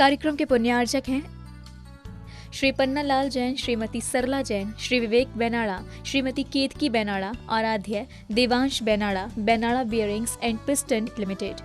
कार्यक्रम के पुण्यार्चक हैं श्री पन्नालाल जैन, श्रीमती सरला Jain, Shri Vivek बेनाड़ा, Shrimati Ketaki Benada, Aaradhya Devansh Benada, Benada bearings and piston limited.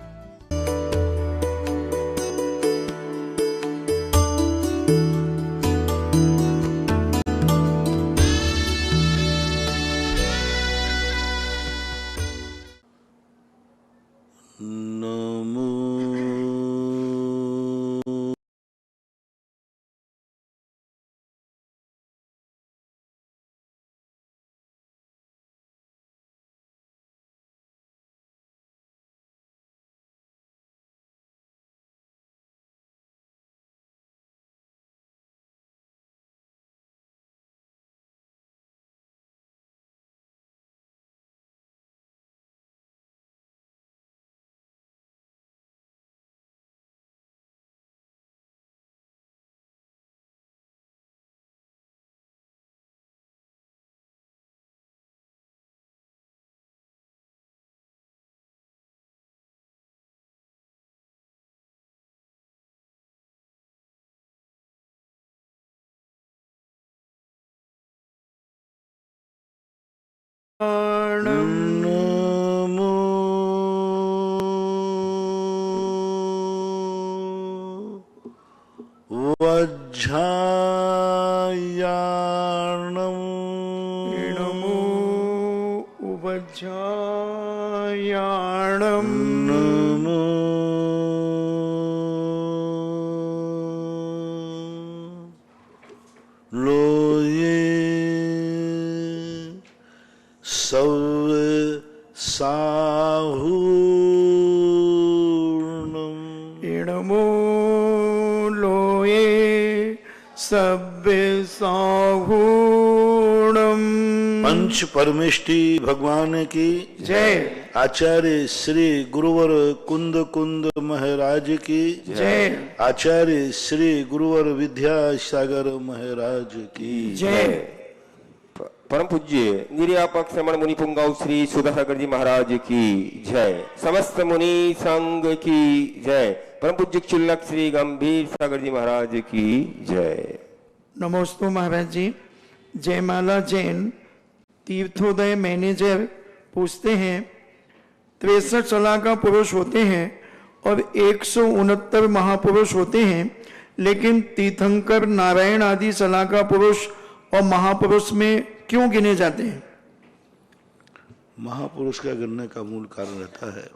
नमो वज्झायाणं नमो वज्झायाणं नमो लोये साहूर्णम् नमो लोये सब्बे साहूर्णम्। पंच परमेष्टि भगवान की जय। आचार्य श्री गुरुवर कुंद कुंद महाराज की जय। आचार्य श्री गुरुवर विद्यासागर महाराज की जय। परम पूज्य निर्यापक श्रमण मुनि पुंगाव श्री सुधासागर जी महाराज की जय। समस्त मुनि संघ की जय। परम पूज्य चुल्लक श्री गंभीर सागर जी महाराज की जय। नमोस्तु महाराज जी। जयमाला जैन तीर्थोदय मैनेजर पूछते हैं 63 सलाह का पुरुष होते हैं और 169 महापुरुष होते हैं, लेकिन तीर्थंकर नारायण आदि सलाह का पुरुष और महापुरुष में क्यों गिने जाते हैं? महापुरुष का गिनने का मूल कारण रहता है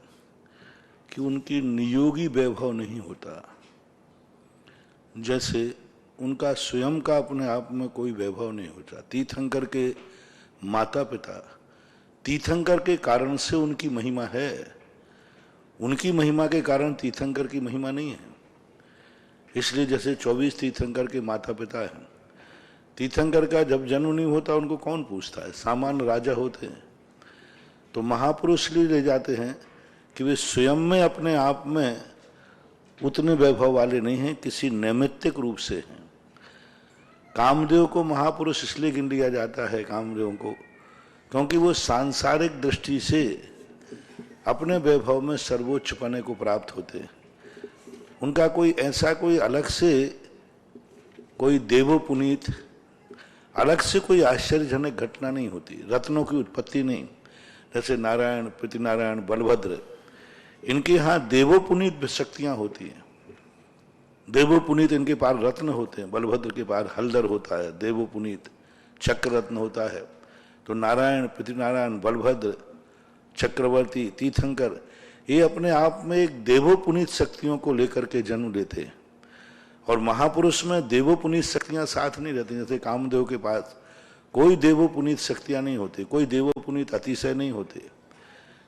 कि उनकी नियोगी वैभव नहीं होता। जैसे उनका स्वयं का अपने आप में कोई वैभव नहीं होता। तीर्थंकर के माता पिता तीर्थंकर के कारण से उनकी महिमा है, उनकी महिमा के कारण तीर्थंकर की महिमा नहीं है। इसलिए जैसे 24 तीर्थंकर के माता पिता हैं, तीर्थंकर का जब जन्म नहीं होता उनको कौन पूछता है, सामान्य राजा होते हैं। तो महापुरुष इसलिए ले जाते हैं कि वे स्वयं में अपने आप में उतने वैभव वाले नहीं हैं, किसी नैमित्तिक रूप से हैं। कामदेव को महापुरुष इसलिए गिन लिया जाता है, कामदेव को, क्योंकि वो सांसारिक दृष्टि से अपने वैभव में सर्वोच्च पने को प्राप्त होते हैं। उनका कोई ऐसा कोई अलग से कोई देवोपुनीत अलग से कोई आश्चर्यजनक घटना नहीं होती, रत्नों की उत्पत्ति नहीं। जैसे नारायण, पृथ्वीनारायण, बलभद्र, इनके यहाँ देवोपुनीत शक्तियाँ होती हैं। देवोपुनीत इनके पास रत्न होते हैं। बलभद्र के पास हलदर होता है, देवोपुनीत चक्र रत्न होता है। तो नारायण, पृथ्वीनारायण, बलभद्र, चक्रवर्ती, तीर्थंकर, ये अपने आप में एक देवोपुनीत शक्तियों को लेकर के जन्म लेते हैं। और महापुरुष में देवोपुनीत शक्तियां साथ नहीं रहती। जैसे कामदेव के पास कोई देवोपुनीत शक्तियां नहीं होती, कोई देवोपुनीत अतिशय नहीं होते।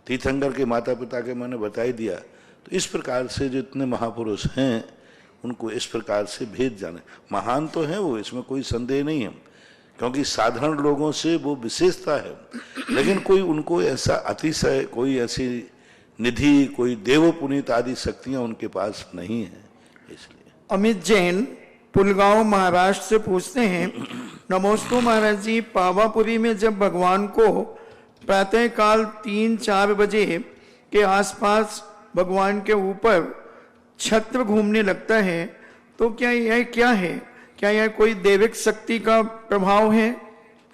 तीर्थंकर के माता पिता के मैंने बता ही दिया। तो इस प्रकार से जितने महापुरुष हैं उनको इस प्रकार से भेद जाने। महान तो हैं वो, इसमें कोई संदेह नहीं है, क्योंकि साधारण लोगों से वो विशेषता है, लेकिन कोई उनको ऐसा अतिशय, कोई ऐसी निधि, कोई देवोपुनीत आदि शक्तियां उनके पास नहीं है। इसलिए अमित जैन पुलगांव महाराष्ट्र से पूछते हैं, नमोस्तु महाराज जी, पावापुरी में जब भगवान को प्रातःकाल 3-4 बजे के आसपास भगवान के ऊपर छत्र घूमने लगता है तो क्या है? क्या यह कोई दैविक शक्ति का प्रभाव है?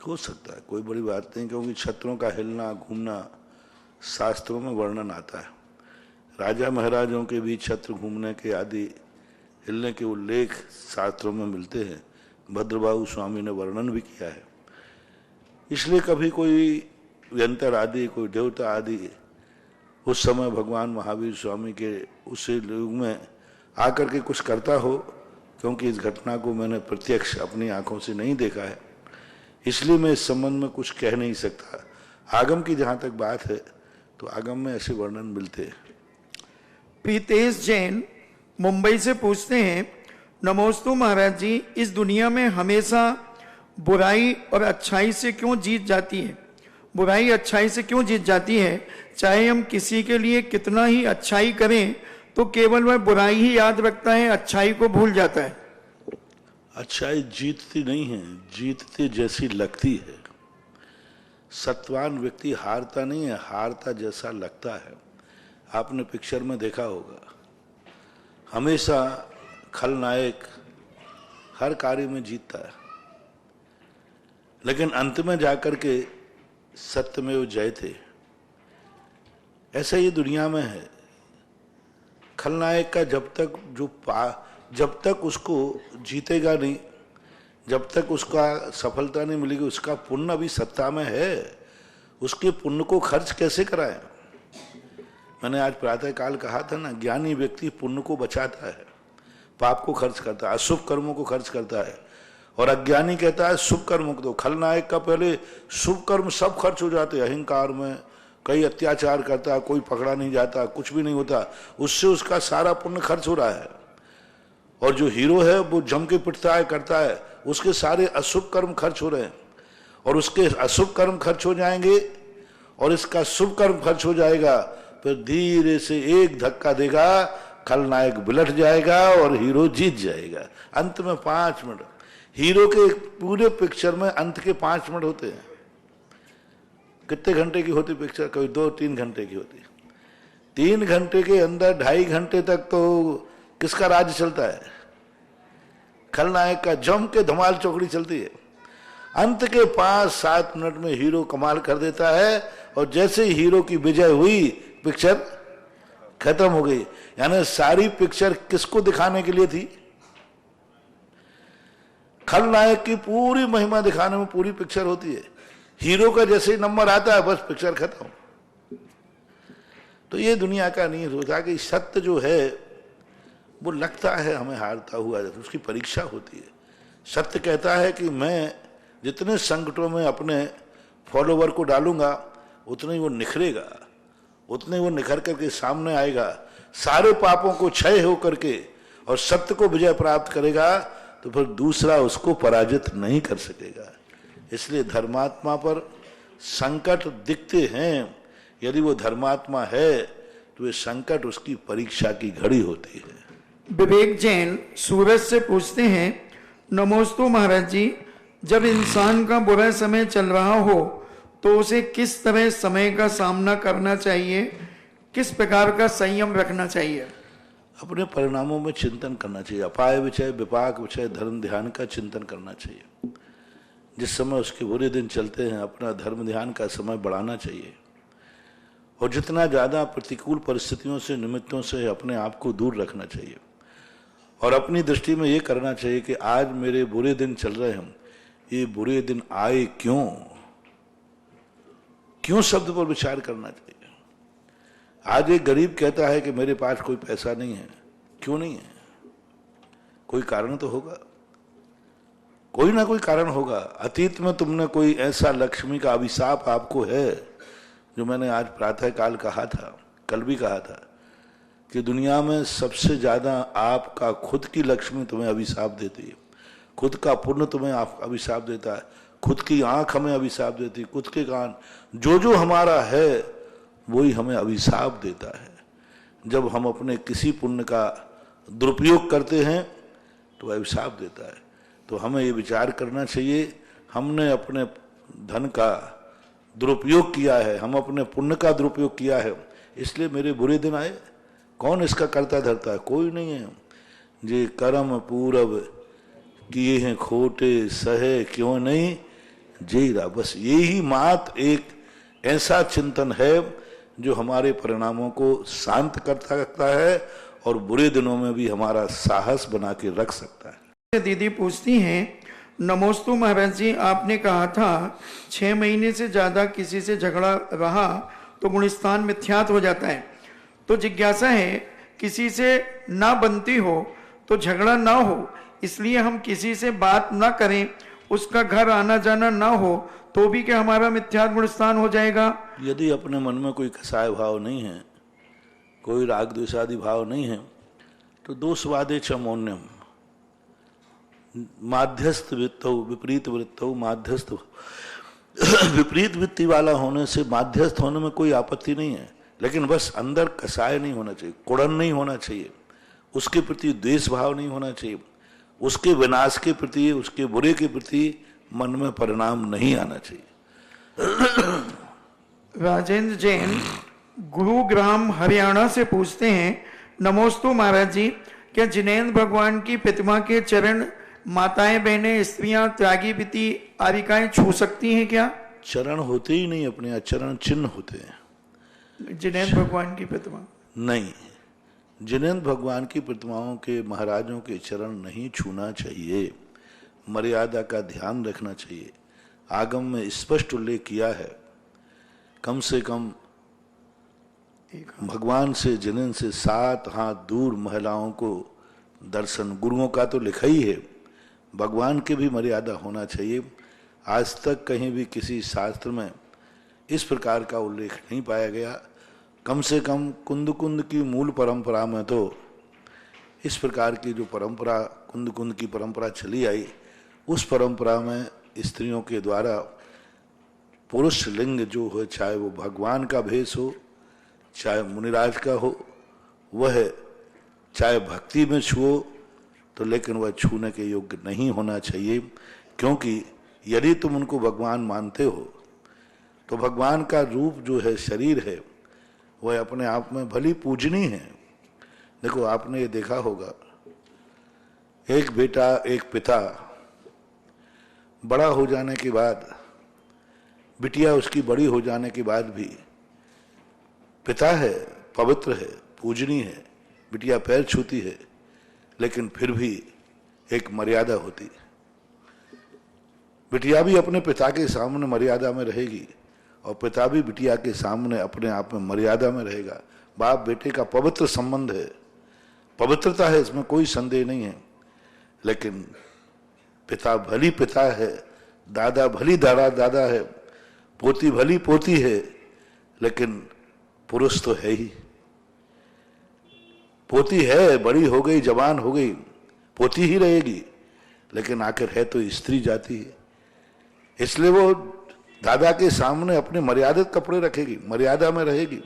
हो सकता है, कोई बड़ी बात नहीं, क्योंकि छत्रों का हिलना घूमना शास्त्रों में वर्णन आता है। राजा महाराजों के भी छत्र घूमने के आदि हिलने के उल्लेख शास्त्रों में मिलते हैं। भद्रबाहु स्वामी ने वर्णन भी किया है। इसलिए कभी कोई यंत्र आदि, कोई देवता आदि उस समय भगवान महावीर स्वामी के उस युग में आकर के कुछ करता हो, क्योंकि इस घटना को मैंने प्रत्यक्ष अपनी आंखों से नहीं देखा है, इसलिए मैं इस संबंध में कुछ कह नहीं सकता। आगम की जहां तक बात है तो आगम में ऐसे वर्णन मिलते हैं। प्रीतेश जैन मुंबई से पूछते हैं, नमोस्तु महाराज जी, इस दुनिया में हमेशा बुराई और अच्छाई से क्यों जीत जाती है? बुराई अच्छाई से क्यों जीत जाती है? चाहे हम किसी के लिए कितना ही अच्छाई करें तो केवल वह बुराई ही याद रखता है, अच्छाई को भूल जाता है। अच्छाई जीतती नहीं है, जीतती जैसी लगती है। सत्वान व्यक्ति हारता नहीं है, हारता जैसा लगता है। आपने पिक्चर में देखा होगा, हमेशा खलनायक हर कार्य में जीतता है, लेकिन अंत में जाकर के सत्यमेव जयते। ऐसा ये दुनिया में है। खलनायक का जब तक उसको जीतेगा नहीं, जब तक उसका सफलता नहीं मिलेगी, उसका पुण्य अभी सत्ता में है, उसके पुण्य को खर्च कैसे कराए? मैंने आज प्रातः काल कहा था ना, ज्ञानी व्यक्ति पुण्य को बचाता है, पाप को खर्च करता है, अशुभ कर्मों को खर्च करता है, और अज्ञानी कहता है शुभ कर्मों को। तो खलनायक का पहले शुभ कर्म सब खर्च हो जाते हैं। अहंकार में कई अत्याचार करता है, कोई पकड़ा नहीं जाता, कुछ भी नहीं होता, उससे उसका सारा पुण्य खर्च हो रहा है। और जो हीरो है वो जम के पिटता है, करता है, उसके सारे अशुभ कर्म खर्च हो रहे हैं, और उसके अशुभ कर्म खर्च हो जाएंगे और इसका शुभ कर्म खर्च हो जाएगा। फिर धीरे से एक धक्का देगा, खलनायक बिलट जाएगा और हीरो जीत जाएगा। अंत में 5 मिनट, हीरो के पूरे पिक्चर में अंत के 5 मिनट होते हैं। कितने घंटे की होती पिक्चर? कभी 2-3 घंटे की होती। 3 घंटे के अंदर 2.5 घंटे तक तो किसका राज्य चलता है? खलनायक का जम के धमाल चौकड़ी चलती है। अंत के 5-7 मिनट में हीरो कमाल कर देता है, और जैसे ही हीरो की विजय हुई पिक्चर खत्म हो गई। यानी सारी पिक्चर किसको दिखाने के लिए थी? खलनायक की पूरी महिमा दिखाने में पूरी पिक्चर होती है। हीरो का जैसे ही नंबर आता है बस पिक्चर खत्म। तो ये दुनिया का नहीं होता कि सत्य जो है वो लगता है हमें हारता हुआ, उसकी परीक्षा होती है। सत्य कहता है कि मैं जितने संकटों में अपने फॉलोवर को डालूंगा उतने ही वो निखरेगा, उतने वो निखर करके सामने आएगा, सारे पापों को क्षय हो करके और सत्य को विजय प्राप्त करेगा, तो फिर दूसरा उसको पराजित नहीं कर सकेगा। इसलिए धर्मात्मा पर संकट दिखते हैं। यदि वो धर्मात्मा है तो ये संकट उसकी परीक्षा की घड़ी होती है। विवेक जैन सूरज से पूछते हैं, नमोस्तु महाराज जी, जब इंसान का बुरा समय चल रहा हो तो उसे किस तरह समय का सामना करना चाहिए, किस प्रकार का संयम रखना चाहिए? अपने परिणामों में चिंतन करना चाहिए। अपाय विचय, विपाक विचय, धर्म ध्यान का चिंतन करना चाहिए। जिस समय उसके बुरे दिन चलते हैं अपना धर्म ध्यान का समय बढ़ाना चाहिए, और जितना ज़्यादा प्रतिकूल परिस्थितियों से, निमित्तों से अपने आप को दूर रखना चाहिए, और अपनी दृष्टि में ये करना चाहिए कि आज मेरे बुरे दिन चल रहे हैं, ये बुरे दिन आए क्यों? क्यों शब्द पर विचार करना चाहिए। आज एक गरीब कहता है कि मेरे पास कोई पैसा नहीं है। क्यों नहीं है? कोई कारण तो होगा, कोई ना कोई कारण होगा। अतीत में तुमने कोई ऐसा लक्ष्मी का अभिशाप आपको है, जो मैंने आज प्रातः काल कहा था, कल भी कहा था, कि दुनिया में सबसे ज्यादा आपका खुद की लक्ष्मी तुम्हें अभिशाप देती है, खुद का पुण्य तुम्हें अभिशाप देता है, खुद की आंख हमें अभिशाप देती है, खुद के कान, जो हमारा है वही हमें अभिशाप देता है। जब हम अपने किसी पुण्य का दुरुपयोग करते हैं तो अभिशाप देता है। तो हमें ये विचार करना चाहिए, हमने अपने धन का दुरुपयोग किया है, हम अपने पुण्य का दुरुपयोग किया है, इसलिए मेरे बुरे दिन आए। कौन इसका करता धरता है? कोई नहीं है। जे कर्म पूरब किए हैं खोटे सहे क्यों नहीं जेरा। बस यही मात एक ऐसा चिंतन है जो हमारे परिणामों को शांत करता रखता है और बुरे दिनों में भी हमारा साहस बना के रख सकता है। दीदी पूछती हैं, नमोस्तु महाराज जी, आपने कहा था 6 महीने से ज्यादा किसी से झगड़ा रहा तो गुणस्थान मिथ्यात हो जाता है। तो जिज्ञासा है, किसी से ना बनती हो तो झगड़ा ना हो, इसलिए हम किसी से बात ना करें, उसका घर आना जाना ना हो तो भी क्या हमारा मिथ्यात गुणस्थान हो जाएगा? यदि अपने मन में कोई कसाय भाव नहीं है, कोई राग द्वेषादि भाव नहीं है, तो दोषवादे च मौन्यम, माध्यस्थ वृत्तौ विपरीत वृत्तौ माध्यस्थ। विपरीत वृत्ति वाला होने से माध्यस्थ होने में कोई आपत्ति नहीं है, लेकिन बस अंदर कसाय नहीं होना चाहिए, कुड़न नहीं होना चाहिए, उसके प्रति द्वेष भाव नहीं होना चाहिए, उसके विनाश के प्रति, उसके बुरे के प्रति मन में परिणाम नहीं आना चाहिए। राजेंद्र जैन गुरुग्राम हरियाणा से पूछते हैं, नमोस्तु महाराज जी, क्या जिनेन्द्र भगवान की प्रतिमा के चरण माताएं बहनें स्त्रियां त्यागी पीति आरिकाएं छू सकती हैं क्या? चरण होते ही नहीं, अपने आचरण चिन्ह होते हैं। जिनेन्द्र भगवान की प्रतिमा नहीं, जिनेन्द्र भगवान की प्रतिमाओं के महाराजों के चरण नहीं छूना चाहिए, मर्यादा का ध्यान रखना चाहिए। आगम में स्पष्ट उल्लेख किया है, कम से कम भगवान से जिनेन्द्र से 7 हाथ दूर महिलाओं को दर्शन, गुरुओं का तो लिखा ही है, भगवान की भी मर्यादा होना चाहिए। आज तक कहीं भी किसी शास्त्र में इस प्रकार का उल्लेख नहीं पाया गया। कम से कम कुंद कुंद की मूल परंपरा में तो इस प्रकार की जो परंपरा, कुंद कुंद की परंपरा चली आई, उस परंपरा में स्त्रियों के द्वारा पुरुष लिंग जो हो, चाहे वो भगवान का भेष हो, चाहे मुनिराज का हो, वह चाहे भक्ति में छुओ तो, लेकिन वह छूने के योग्य नहीं होना चाहिए। क्योंकि यदि तुम उनको भगवान मानते हो तो भगवान का रूप जो है, शरीर है, वह अपने आप में भली पूजनीय है। देखो, आपने ये देखा होगा, एक बेटा, एक पिता बड़ा हो जाने के बाद, बिटिया उसकी बड़ी हो जाने के बाद भी पिता है, पवित्र है, पूजनीय है, बिटिया पैर छूती है, लेकिन फिर भी एक मर्यादा होती है। बिटिया भी अपने पिता के सामने मर्यादा में रहेगी और पिता भी बिटिया के सामने अपने आप में मर्यादा में रहेगा। बाप बेटे का पवित्र संबंध है, पवित्रता है, इसमें कोई संदेह नहीं है। लेकिन पिता भली पिता है, दादा भली दादा है, पोती भली पोती है, लेकिन पुरुष तो है ही। पोती है, बड़ी हो गई, जवान हो गई, पोती ही रहेगी, लेकिन आखिर है तो स्त्री जाती है। इसलिए वो दादा के सामने अपने मर्यादित कपड़े रखेगी, मर्यादा में रहेगी,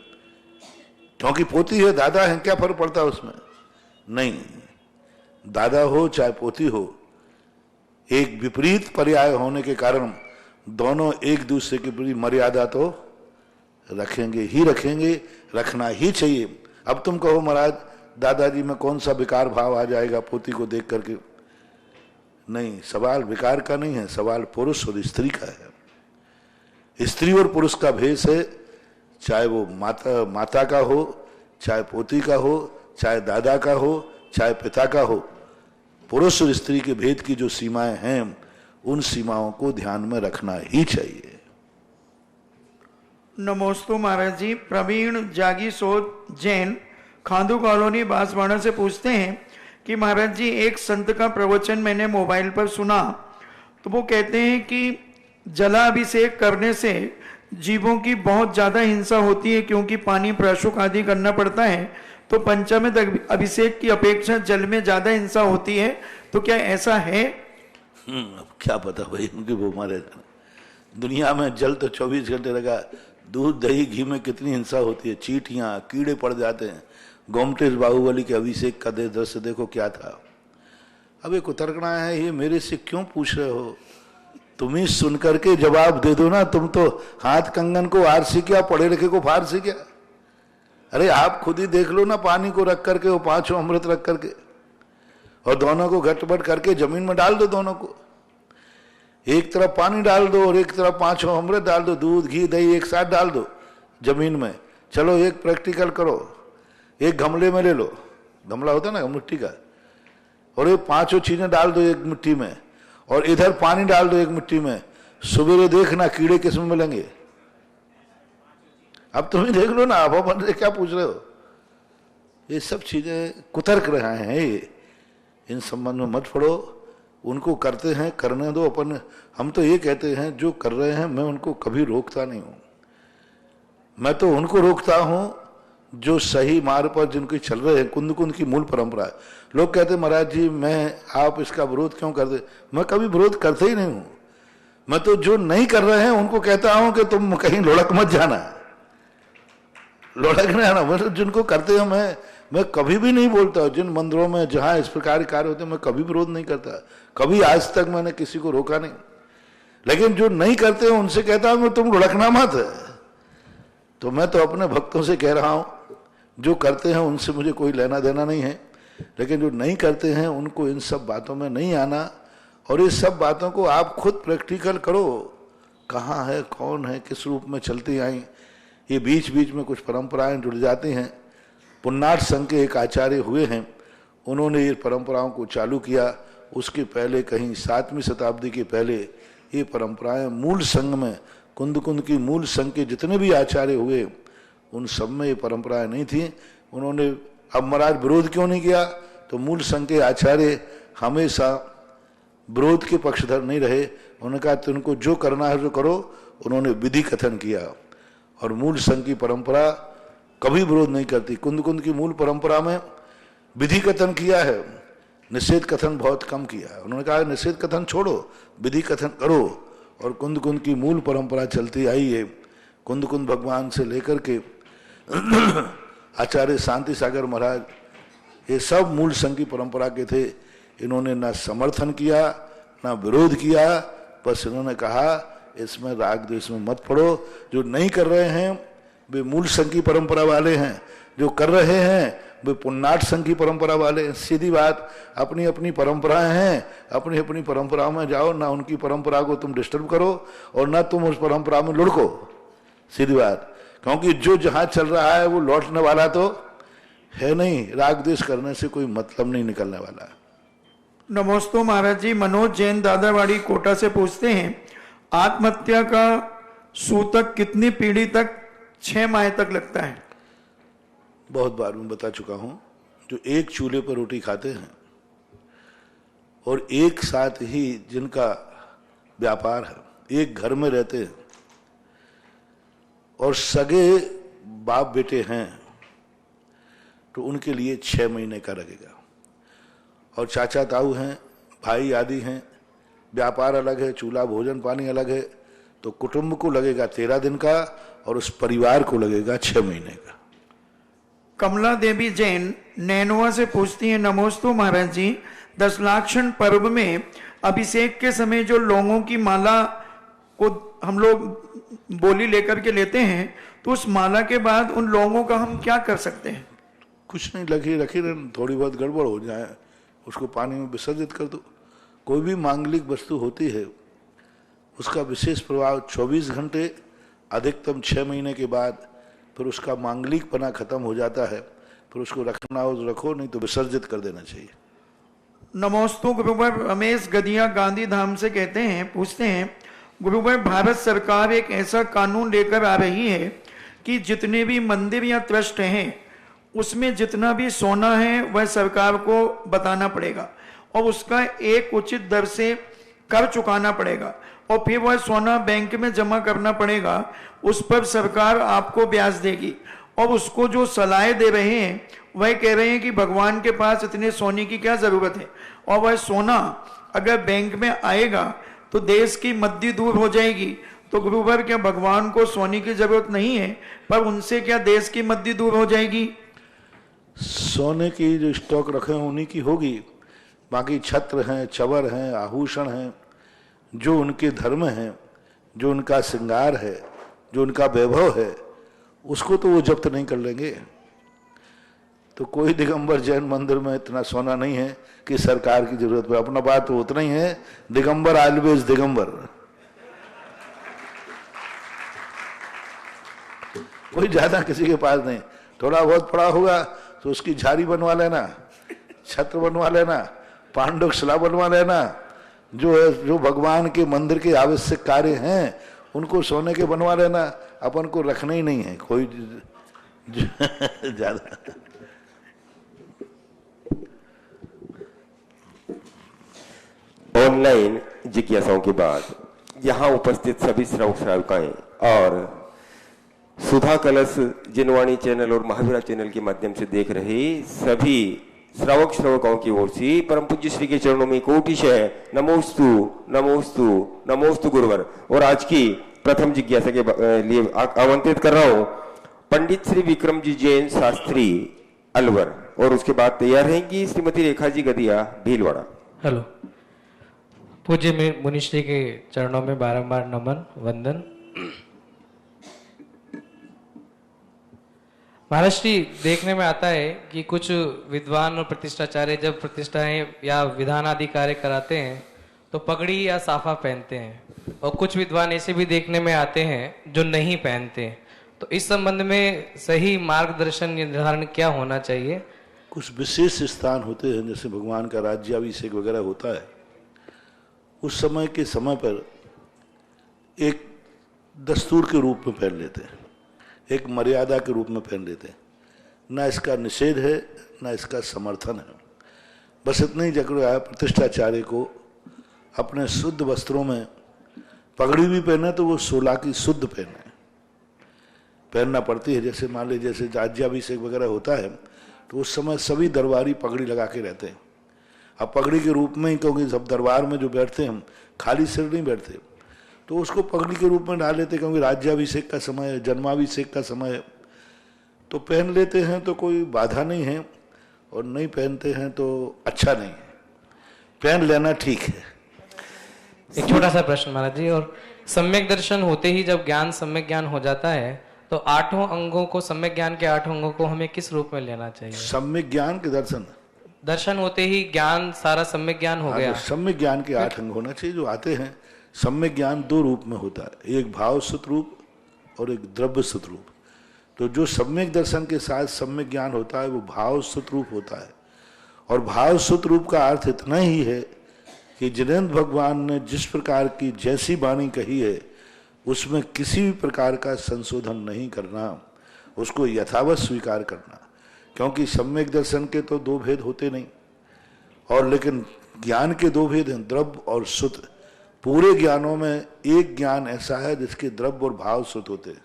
क्योंकि पोती है, दादा है, क्या फर्क पड़ता है उसमें? नहीं, दादा हो चाहे पोती हो, एक विपरीत पर्याय होने के कारण दोनों एक दूसरे के प्रति मर्यादा तो रखेंगे ही रखेंगे, रखना ही चाहिए। अब तुम कहो महाराज दादाजी में कौन सा विकार भाव आ जाएगा पोती को देख करके? नहीं, सवाल विकार का नहीं है, सवाल पुरुष और स्त्री का है। स्त्री और पुरुष का भेष है, चाहे वो माता का हो, चाहे पोती का हो, चाहे दादा का हो, चाहे पिता का हो। पुरुष और स्त्री के भेद की जो सीमाएं हैं, उन सीमाओं को ध्यान में रखना ही चाहिए। नमोस्तु महाराज जी, प्रवीण जागी सोद जैन खांदू कॉलोनी बांसवाड़ा से पूछते हैं कि महाराज जी, एक संत का प्रवचन मैंने मोबाइल पर सुना, तो वो कहते हैं कि जलाभिषेक करने से जीवों की बहुत ज्यादा हिंसा होती है, क्योंकि पानी प्राशुक आदि करना पड़ता है, तो पंचामृत अभिषेक की अपेक्षा जल में ज्यादा हिंसा होती है। तो क्या ऐसा है? अब क्या पता भाई, उनके वो मारे। दुनिया में जल तो 24 घंटे लगा, दूध दही घी में कितनी हिंसा होती है, चींटियां कीड़े पड़ जाते हैं। गोमटेश बाहुबली के अभिषेक का दृश्य देखो क्या था। अब एक उतरकना है, ये मेरे से क्यों पूछ रहे हो? तुम ही सुन करके जवाब दे दो ना। तुम तो हाथ कंगन को हार सी क्या, पढ़े लिखे को फार सी क्या? अरे आप खुद ही देख लो ना, पानी को रख करके, वो 5 अमृत रख करके, और दोनों को गटबट करके जमीन में डाल दो। दोनों को एक तरफ पानी डाल दो और एक तरफ 5 अमृत डाल दो, दूध घी दही एक साथ डाल दो जमीन में। चलो एक प्रैक्टिकल करो, एक गमले में ले लो, गमला होता है ना मिट्टी का, और ये 5 चीजें डाल दो एक मिट्टी में, और इधर पानी डाल दो एक मिट्टी में। सवेरे देखना कीड़े किसमें मिलेंगे। अब तुम ही देख लो ना, आप अपन क्या पूछ रहे हो। ये सब चीजें कुतर्क रहे हैं, ये इन संबंध में मत पड़ो। उनको करते हैं, करने दो। अपन हम तो ये कहते हैं जो कर रहे हैं मैं उनको कभी रोकता नहीं हूं। मैं तो उनको रोकता हूं जो सही मार्ग पर जिनके चल रहे हैं। कुंद कुंद की मूल परंपरा है। लोग कहते हैं महाराज जी आप इसका विरोध क्यों करते। मैं कभी विरोध करते ही नहीं हूं। मैं तो जो नहीं कर रहे हैं उनको कहता हूं कि तुम कहीं लुढ़क मत जाना, लुढ़कने आना। मतलब जिनको करते हैं मैं कभी भी नहीं बोलता। जिन मंदिरों में जहां इस प्रकार के कार्य होते हैं मैं कभी विरोध नहीं करता। कभी आज तक मैंने किसी को रोका नहीं। लेकिन जो नहीं करते हैं उनसे कहता हूं तुम लुढ़कना मत। तो मैं तो अपने भक्तों से कह रहा हूं जो करते हैं उनसे मुझे कोई लेना देना नहीं है। लेकिन जो नहीं करते हैं उनको इन सब बातों में नहीं आना। और इस सब बातों को आप खुद प्रैक्टिकल करो। कहाँ है, कौन है, किस रूप में चलती आई। ये बीच बीच में कुछ परंपराएं जुड़ जाती हैं। पुन्नाट संघ के एक आचार्य हुए हैं, उन्होंने ये परंपराओं को चालू किया। उसके पहले कहीं 7वीं शताब्दी के पहले ये परंपराएं मूल संघ में, कुंद कुंद की मूल संघ के जितने भी आचार्य हुए उन सब में ये परंपराएं नहीं थी। उन्होंने अब महाराज विरोध क्यों नहीं किया, तो मूल संघ के आचार्य हमेशा विरोध के पक्षधर नहीं रहे। उन्होंने कहा तुमको जो करना है जो करो। उन्होंने विधि कथन किया और मूल संघ की परंपरा कभी विरोध नहीं करती। कुंद कुंद की मूल परंपरा में विधि कथन किया है, निषेध कथन बहुत कम किया है। उन्होंने कहा निषेध कथन छोड़ो, विधि कथन करो। और कुंद कुंद की मूल परंपरा चलती आई है। कुंद कुंद भगवान से लेकर के आचार्य शांति सागर महाराज, ये सब मूल संघ की परंपरा के थे। इन्होंने ना समर्थन किया ना विरोध किया, बस इन्होंने कहा इसमें राग द्वेष में मत पड़ो। जो नहीं कर रहे हैं वे मूल संघ की परंपरा वाले हैं, जो कर रहे हैं वे पुन्नाट संघ की परंपरा वाले हैं। सीधी बात, अपनी अपनी परंपराएं हैं, अपनी अपनी परंपराओं में जाओ। ना उनकी परंपरा को तुम डिस्टर्ब करो और ना तुम उस परंपरा में लुढ़को। सीधी बात, क्योंकि जो जहां चल रहा है वो लौटने वाला तो है नहीं। राग द्वेष करने से कोई मतलब नहीं निकलने वाला। नमोस्तु महाराज जी। मनोज जैन दादावाड़ी कोटा से पूछते हैं आत्महत्या का सूतक कितनी पीढ़ी तक 6 माह तक लगता है। बहुत बार मैं बता चुका हूं, जो एक चूल्हे पर रोटी खाते हैं और एक साथ ही जिनका व्यापार है, एक घर में रहते हैं और सगे बाप बेटे हैं, तो उनके लिए 6 महीने का लगेगा। और चाचा ताऊ हैं, भाई आदि हैं, व्यापार अलग है, चूल्हा भोजन पानी अलग है, तो कुटुंब को लगेगा 13 दिन का और उस परिवार को लगेगा 6 महीने का। कमला देवी जैन नैनवा से पूछती हैं नमोस्तु महाराज जी, 10 लाक्षण पर्व में अभिषेक के समय जो लौंगों की माला को हम लोग बोली लेकर के लेते हैं, तो उस माला के बाद उन लौंगों का हम क्या कर सकते हैं। कुछ नहीं, रखी थोड़ी बहुत गड़बड़ हो जाए उसको पानी में विसर्जित कर दो। कोई भी मांगलिक वस्तु होती है उसका विशेष प्रभाव 24 घंटे, अधिकतम 6 महीने के बाद फिर उसका मांगलिक पना खत्म हो जाता है। फिर उसको रखना हो तो रखो, नहीं तो विसर्जित कर देना चाहिए। नमोस्तु गुरुवर रमेश गदिया गांधी धाम से कहते हैं, पूछते हैं गुरुवर, भारत सरकार एक ऐसा कानून लेकर आ रही है कि जितने भी मंदिर या ट्रस्ट हैं उसमें जितना भी सोना है वह सरकार को बताना पड़ेगा और उसका एक उचित दर से कर चुकाना पड़ेगा और फिर वह सोना बैंक में जमा करना पड़ेगा। उस पर सरकार आपको ब्याज देगी। और उसको जो सलाह दे रहे हैं वह कह रहे हैं कि भगवान के पास इतने सोने की क्या जरूरत है, और वह सोना अगर बैंक में आएगा तो देश की मद्दी दूर हो जाएगी। तो गुरुवर, क्या भगवान को सोने की जरूरत नहीं है, पर उनसे क्या देश की मद्दी दूर हो जाएगी। सोने की जो स्टॉक रखे हैं उन्हीं की होगी। बाकी छत्र हैं, चवर हैं, आभूषण हैं, जो उनके धर्म हैं, जो उनका श्रृंगार है, जो उनका वैभव है, उसको तो वो जब्त नहीं कर लेंगे। तो कोई दिगंबर जैन मंदिर में इतना सोना नहीं है कि सरकार की जरूरत पड़े। अपना बात तो उतना ही है, दिगंबर ऑलवेज दिगंबर। कोई ज्यादा किसी के पास नहीं, थोड़ा बहुत पड़ा होगा तो उसकी झाड़ी बनवा लेना, छत्र बनवा लेना, पांडुक शिला बनवा लेना, जो भगवान के मंदिर के आवश्यक कार्य हैं उनको सोने के बनवा लेना। अपन को रखना ही नहीं है कोई ज्यादा। ऑनलाइन जिज्ञासाओं के बाद यहाँ उपस्थित सभी श्रावक श्राविकाएं और सुधा कलश जिनवाणी चैनल और महावीरा चैनल के माध्यम से देख रहे सभी श्रावक श्रावकाओं की ओर से परम पूज्य श्री के चरणों में कोटिशः नमोस्तु नमोस्तु नमोस्तु गुरुवर। और आज की प्रथम जिज्ञासा के लिए आमंत्रित कर रहा हूं पंडित श्री विक्रम जी जैन शास्त्री अलवर, और उसके बाद तैयार रहेंगी श्रीमती रेखा जी गदिया भीलवाड़ा। हेलो, पूज्य मुनिश्री के चरणों में बारंबार नमन वंदन। महाराज जी, देखने में आता है कि कुछ विद्वान और प्रतिष्ठाचार्य जब प्रतिष्ठाएं या विधान आदि कार्य कराते हैं तो पगड़ी या साफा पहनते हैं, और कुछ विद्वान ऐसे भी देखने में आते हैं जो नहीं पहनते। तो इस संबंध में सही मार्गदर्शन निर्धारण क्या होना चाहिए? कुछ विशेष स्थान होते हैं, जैसे भगवान का राज्याभिषेक वगैरह होता है, उस समय के समय पर एक दस्तूर के रूप में पहन लेते हैं, एक मर्यादा के रूप में पहन लेते हैं। ना इसका निषेध है ना इसका समर्थन है, बस इतना ही जरूर है प्रतिष्ठाचार्य को अपने शुद्ध वस्त्रों में पगड़ी भी पहने तो वो 16 की शुद्ध पहनना पड़ती है। जैसे मान लीजिए जैसे राज्याभिषेक वगैरह होता है तो उस समय सभी दरबारी पगड़ी लगा के रहते हैं। अब पगड़ी के रूप में ही, क्योंकि सब दरबार में जो बैठते हैं हम खाली सिर नहीं बैठते, तो उसको पगड़ी के रूप में डाल लेते, क्योंकि राज्याभिषेक का समय है, जन्माभिषेक का समय है, तो पहन लेते हैं तो कोई बाधा नहीं है, और नहीं पहनते हैं तो अच्छा नहीं है, पहन लेना ठीक है। एक छोटा सा प्रश्न महाराज जी, और सम्यक दर्शन होते ही जब ज्ञान सम्यक ज्ञान हो जाता है तो आठों अंगों को, सम्यक ज्ञान के 8 अंगों को हमें किस रूप में लेना चाहिए? सम्यक ज्ञान के दर्शन होते ही ज्ञान सारा सम्यक ज्ञान हो गया। सम्यक ज्ञान के 8 अंग होना चाहिए जो आते हैं। सम्यक ज्ञान 2 रूप में होता है, एक भाव सुत रूप और एक द्रव्य सुत रूप। तो जो सम्यक दर्शन के साथ सम्यक ज्ञान होता है वो भाव सुत रूप होता है, और भाव सुत रूप का अर्थ इतना ही है कि जिनेंद्र भगवान ने जिस प्रकार की जैसी वाणी कही है उसमें किसी भी प्रकार का संशोधन नहीं करना, उसको यथावत स्वीकार करना। क्योंकि सम्यक दर्शन के तो 2 भेद होते नहीं, और लेकिन ज्ञान के 2 भेद हैं, द्रव्य और सुत। पूरे ज्ञानों में एक ज्ञान ऐसा है जिसके द्रव्य और भाव सुत होते हैं।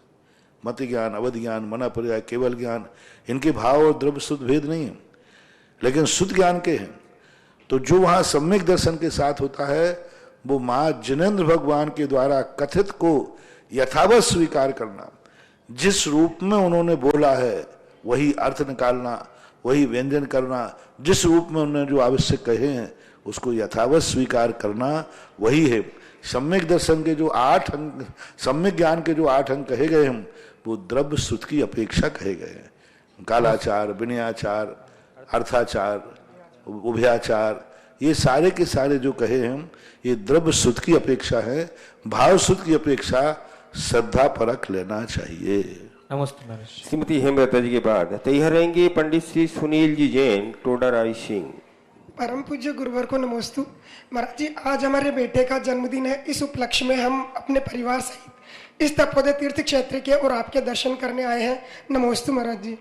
मति ज्ञान, अवधि ज्ञान, मना पर्याय, केवल ज्ञान, इनके भाव और द्रव्य सुत भेद नहीं है, लेकिन सुत ज्ञान के हैं। तो जो वहाँ सम्यक दर्शन के साथ होता है वो माँ जिनेंद्र भगवान के द्वारा कथित को यथावत स्वीकार करना, जिस रूप में उन्होंने बोला है वही अर्थ निकालना, वही व्यंजन करना, जिस रूप में उन्होंने जो आवश्यक कहे हैं उसको यथावत स्वीकार करना, वही है सम्यक दर्शन के जो 8 अंग, सम्यक ज्ञान के जो 8 अंग कहे गए हैं वो द्रव्य सुत की अपेक्षा कहे गए हैं। कालाचार, विनयाचार, अर्थाचार, उभयाचार, ये सारे के सारे जो कहे हैं ये द्रव्य सुत की अपेक्षा है। भाव सुत की अपेक्षा श्रद्धा परख लेना चाहिए। नमस्ते महाराज। श्रीमती हेमलता जी के बाद तैयार रहेंगे पंडित श्री सुनील जी जैन टोडा राय सिंह। परम पूज्य गुरुवर को नमोस्तु। महाराज जी, आज हमारे बेटे का जन्मदिन है। इस उपलक्ष्य में हम अपने परिवार सहित इस तपोदय तीर्थ क्षेत्र के और आपके दर्शन करने आए हैं। नमोस्तु महाराज जी।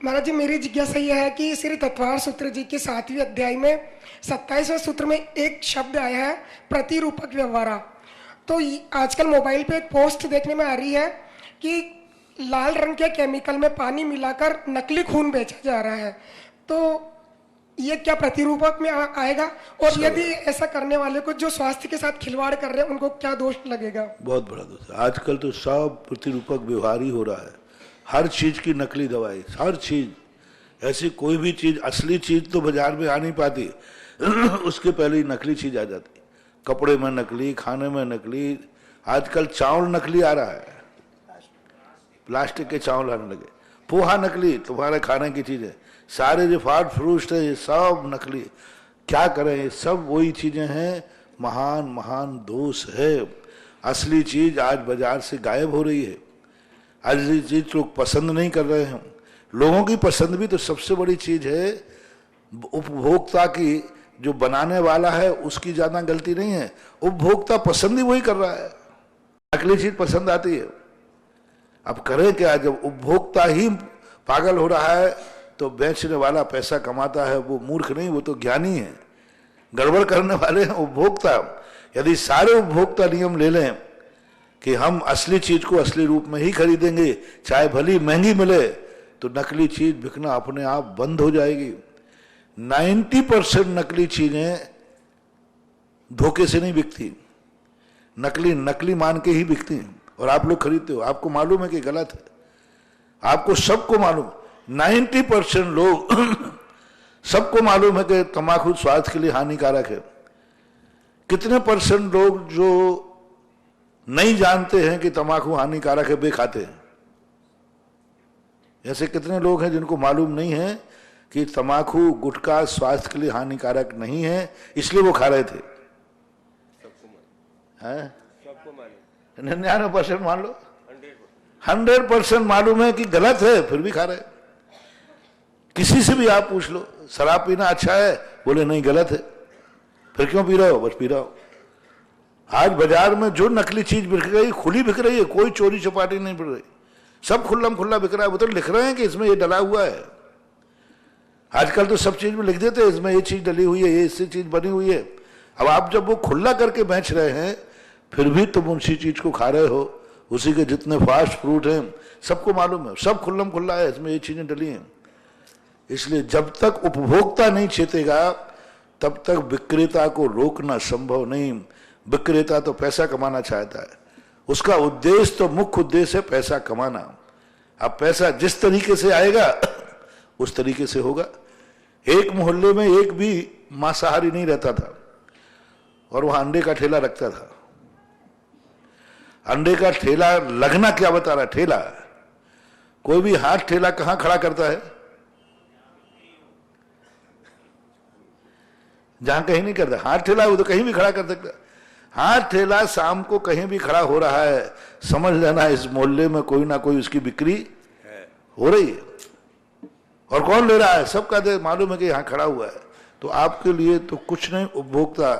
महाराज जी, मेरी जिज्ञासा यह है कि श्री तत्वार सूत्र जी के 7वें अध्याय में 27वें सूत्र में एक शब्द आया है प्रतिरूपक व्यवहार। तो आजकल मोबाइल पे एक पोस्ट देखने में आ रही है कि लाल रंग के केमिकल में पानी मिलाकर नकली खून बेचा जा रहा है, तो ये क्या प्रतिरूपक में आएगा? और यदि ऐसा करने वाले को जो स्वास्थ्य के साथ खिलवाड़ कर रहे हैं उनको क्या दोष लगेगा? बहुत बड़ा दोष है। आजकल तो सब प्रतिरूपक व्यवहार ही हो रहा है, हर चीज की नकली दवाई, हर चीज। ऐसी कोई भी चीज, असली चीज तो बाजार में आ नहीं पाती उसके पहले ही नकली चीज आ जाती। कपड़े में नकली, खाने में नकली, आजकल चावल नकली आ रहा है, प्लास्टिक के चावल आने लगे, पोहा नकली, तुम्हारे खाने की चीज है, सारे जो फाट फ्रूट है ये सब नकली। क्या करें, ये सब वही चीजें हैं, महान महान दोष है। असली चीज आज बाजार से गायब हो रही है। असली चीज लोग पसंद नहीं कर रहे हैं। लोगों की पसंद भी तो सबसे बड़ी चीज है, उपभोक्ता की जो बनाने वाला है उसकी ज्यादा गलती नहीं है, उपभोक्ता पसंद ही वही कर रहा है, नकली चीज पसंद आती है। अब करें क्या, जब उपभोक्ता ही पागल हो रहा है तो बेचने वाला पैसा कमाता है, वो मूर्ख नहीं, वो तो ज्ञानी है। गड़बड़ करने वाले हैं उपभोक्ता। यदि सारे उपभोक्ता नियम ले लें कि हम असली चीज को असली रूप में ही खरीदेंगे, चाहे भली महंगी मिले, तो नकली चीज बिकना अपने आप बंद हो जाएगी। 90% नकली चीजें धोखे से नहीं बिकती, नकली नकली मान के ही बिकती हैं और आप लोग खरीदते हो। आपको मालूम है कि गलत है, आपको सबको मालूम, 90% लोग सबको मालूम है कि तंबाकू स्वास्थ्य के लिए हानिकारक है। कितने % लोग जो नहीं जानते हैं कि तंबाकू हानिकारक है वे खाते हैं? ऐसे कितने लोग हैं जिनको मालूम नहीं है कि तंबाकू गुटखा स्वास्थ्य के लिए हानिकारक नहीं है, इसलिए वो खा रहे थे? 99% मान लो, 100% मालूम है कि गलत है, फिर भी खा रहे। किसी से भी आप पूछ लो, शराब पीना अच्छा है, बोले नहीं गलत है, फिर क्यों पी रहे हो? बस पी रहा हो। आज बाजार में जो नकली चीज बिक रही, खुली बिक रही है, कोई चोरी चपाटी नहीं बिक रही, सब खुल्लम खुल्ला बिक रहा है। वो तो लिख रहे हैं कि इसमें ये डला हुआ है। आजकल तो सब चीज में लिख देते हैं इसमें ये चीज डली हुई है, ये इससे चीज बनी हुई है। अब आप जब वो खुला करके बेच रहे हैं, फिर भी तुम उसी चीज को खा रहे हो। उसी के जितने फास्ट फ्रूट हैं सबको मालूम है, सब खुल्लम खुल्ला है, इसमें ये चीजें डली हैं। इसलिए जब तक उपभोक्ता नहीं चेतेगा तब तक विक्रेता को रोकना संभव नहीं। विक्रेता तो पैसा कमाना चाहता है, उसका उद्देश्य तो मुख्य उद्देश्य है पैसा कमाना। अब पैसा जिस तरीके से आएगा उस तरीके से होगा। एक मोहल्ले में एक भी मांसाहारी नहीं रहता था और वहां अंडे का ठेला रखता था। अंडे का ठेला लगना क्या बता रहा है? ठेला, कोई भी हाथ ठेला कहां खड़ा करता है? जहां कहीं नहीं करता। हाथ ठेला वो तो कहीं भी खड़ा कर सकता है। हाथ ठेला शाम को कहीं भी खड़ा हो रहा है, समझ लेना इस मोहल्ले में कोई ना कोई उसकी बिक्री हो रही है। और कौन ले रहा है? सबका मालूम है कि यहां खड़ा हुआ है। तो आपके लिए तो कुछ नहीं उपभोक्ता।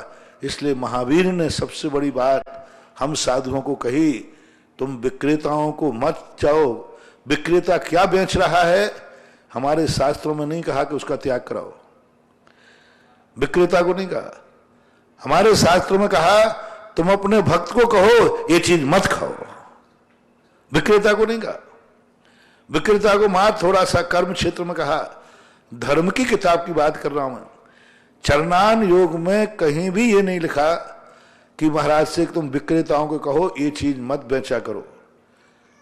इसलिए महावीर ने सबसे बड़ी बात हम साधुओं को कही, तुम विक्रेताओं को मत जाओ। विक्रेता क्या बेच रहा है हमारे शास्त्रों में नहीं कहा कि उसका त्याग कराओ। विक्रेता को नहीं कहा, हमारे शास्त्रों में कहा तुम अपने भक्त को कहो ये चीज मत खाओ। विक्रेता को नहीं कहा। विक्रेता को मात्र थोड़ा सा कर्म क्षेत्र में कहा। धर्म की किताब की बात कर रहा हूं मैं। चरणान योग में कहीं भी ये नहीं लिखा कि महाराज से तुम विक्रेताओं को कहो ये चीज मत बेचा करो।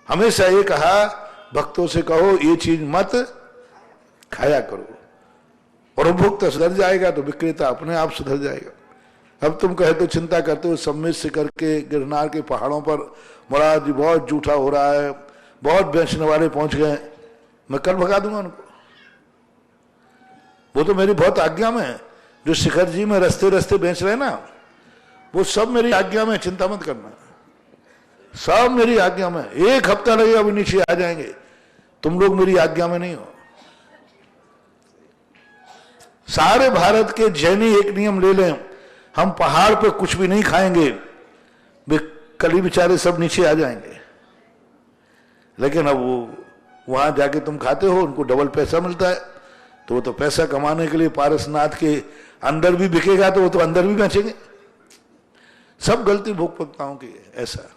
हमेशा ये कहा भक्तों से कहो ये चीज मत खाया करो। और उपभोक्ता सुधर जाएगा तो विक्रेता अपने आप सुधर जाएगा। अब तुम कहे तो चिंता करते हो सम्मित से करके गिरनार के पहाड़ों पर महाराज जी बहुत जूठा हो रहा है, बहुत बेचने वाले पहुंच गए, मैं कल भगा दूंगा उनको। वो तो मेरी बहुत आज्ञा में है। जो शिखर जी में रस्ते रस्ते बेच रहे हैं ना, वो सब मेरी आज्ञा में, चिंता मत करना, सब मेरी आज्ञा में। 1 हफ्ता लगेगा वो नीचे आ जाएंगे। तुम लोग मेरी आज्ञा में नहीं हो। सारे भारत के जैनी एक नियम ले लें, हम पहाड़ पे कुछ भी नहीं खाएंगे, वे कली बेचारे सब नीचे आ जाएंगे। लेकिन अब वो वहां जाके तुम खाते हो, उनको डबल पैसा मिलता है, तो वो तो पैसा कमाने के लिए पारसनाथ के अंदर भी बिकेगा तो वो तो अंदर भी बेचेंगे। सब गलती भोक्ताओं की है। ऐसा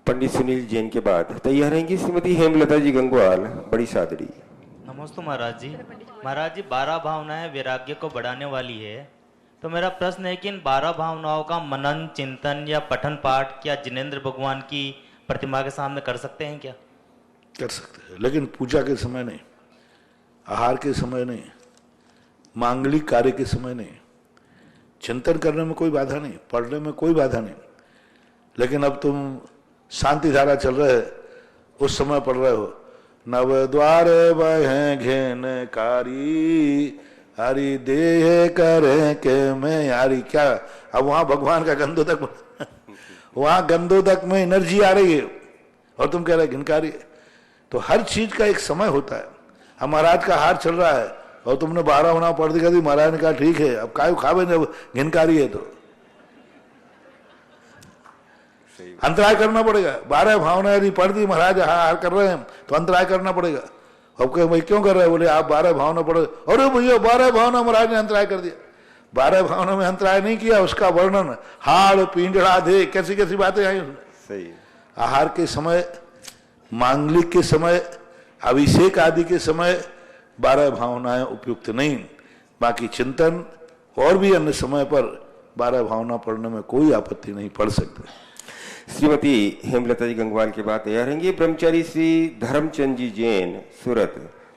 पंडित सुनील जैन के बाद तैयार रहेंगी श्रीमती हेमलता जी गंगवाल, बड़ी सादड़ी। नमस्ते महाराज जी। महाराज जी 12 भावनाएं वैराग्य को बढ़ाने वाली है, तो मेरा प्रश्न है कि इन 12 भावनाओं का मनन चिंतन या पठन पाठ क्या जिनेंद्र भगवान की प्रतिमा के सामने कर सकते हैं? क्या कर सकते हैं, लेकिन पूजा के समय नहीं, आहार के समय नहीं, मांगलिक कार्य के समय नहीं। चिंतन करने में कोई बाधा नहीं, पढ़ने में कोई बाधा नहीं। लेकिन अब तुम शांति धारा चल रहे है, उस समय पढ़ रहे हो, नव द्वार बह घेनकारी, हरि देह करे के मैं यारी। क्या अब वहां भगवान का गंधोदक वहां गंधोदक में एनर्जी आ रही है और तुम कह रहे घिनकारी। तो हर चीज का एक समय होता है। अब महाराज का हार चल रहा है और तुमने 12 होना पढ़ दिया थी, महाराज ने कहा ठीक है, अब काय खावे जब घिनकारी है तो अंतराय करना पड़ेगा। 12 भावना यदि पढ़ दी, महाराज हार कर रहे हैं तो अंतराय करना पड़ेगा। अब कहे भाई क्यों कर रहे हैं, बोले आप 12 भावना पढ़ो। अरे भैया 12 भावना महाराज ने अंतराय कर दिया। 12 भावना में अंतराय नहीं किया, उसका वर्णन हाड़ पिंजड़ा दे कैसी कैसी बातें आई उसमें। सही। आहार के समय, मांगलिक के समय, अभिषेक आदि के समय 12 भावनाएं उपयुक्त नहीं। बाकी चिंतन और भी अन्य समय पर 12 भावना पढ़ने में कोई आपत्ति नहीं, पढ़ सकते। श्रीमती हेमलता जी गंगवाल की बात तैयार रहेंगी। ब्रह्मचारी श्री धर्मचंद जी जैन, सूरत।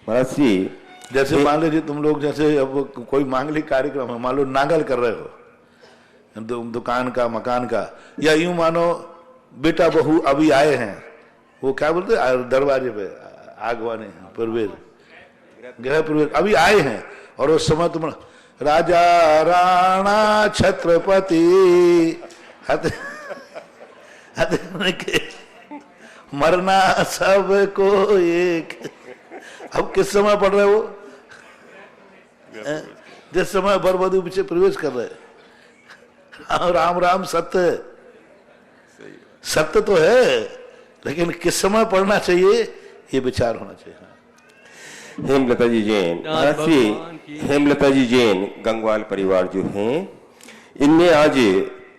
महाराज श्री जैसे मान लीजिए तुम लोग, जैसे अब कोई मांगलिक कार्यक्रम है, मान लो नागल कर रहे हो दुकान का, मकान का, या यूं मानो बेटा बहू अभी आए हैं, वो क्या बोलते हैं दरवाजे पे आगवाने प्रवेश, गृह प्रवेश अभी आए हैं, और उस समय तुम राजा राणा छत्रपति मरना सबको एक। अब किस समय पढ़ रहे हो? जिस समय वर वधू पीछे प्रवेश कर रहे हैं। राम राम सत्य, सत्य तो है, लेकिन किस समय पढ़ना चाहिए ये विचार होना चाहिए। हेमलता जी जैन, महाराज श्री हेमलता जी जैन गंगवाल परिवार जो हैं, इनमें आज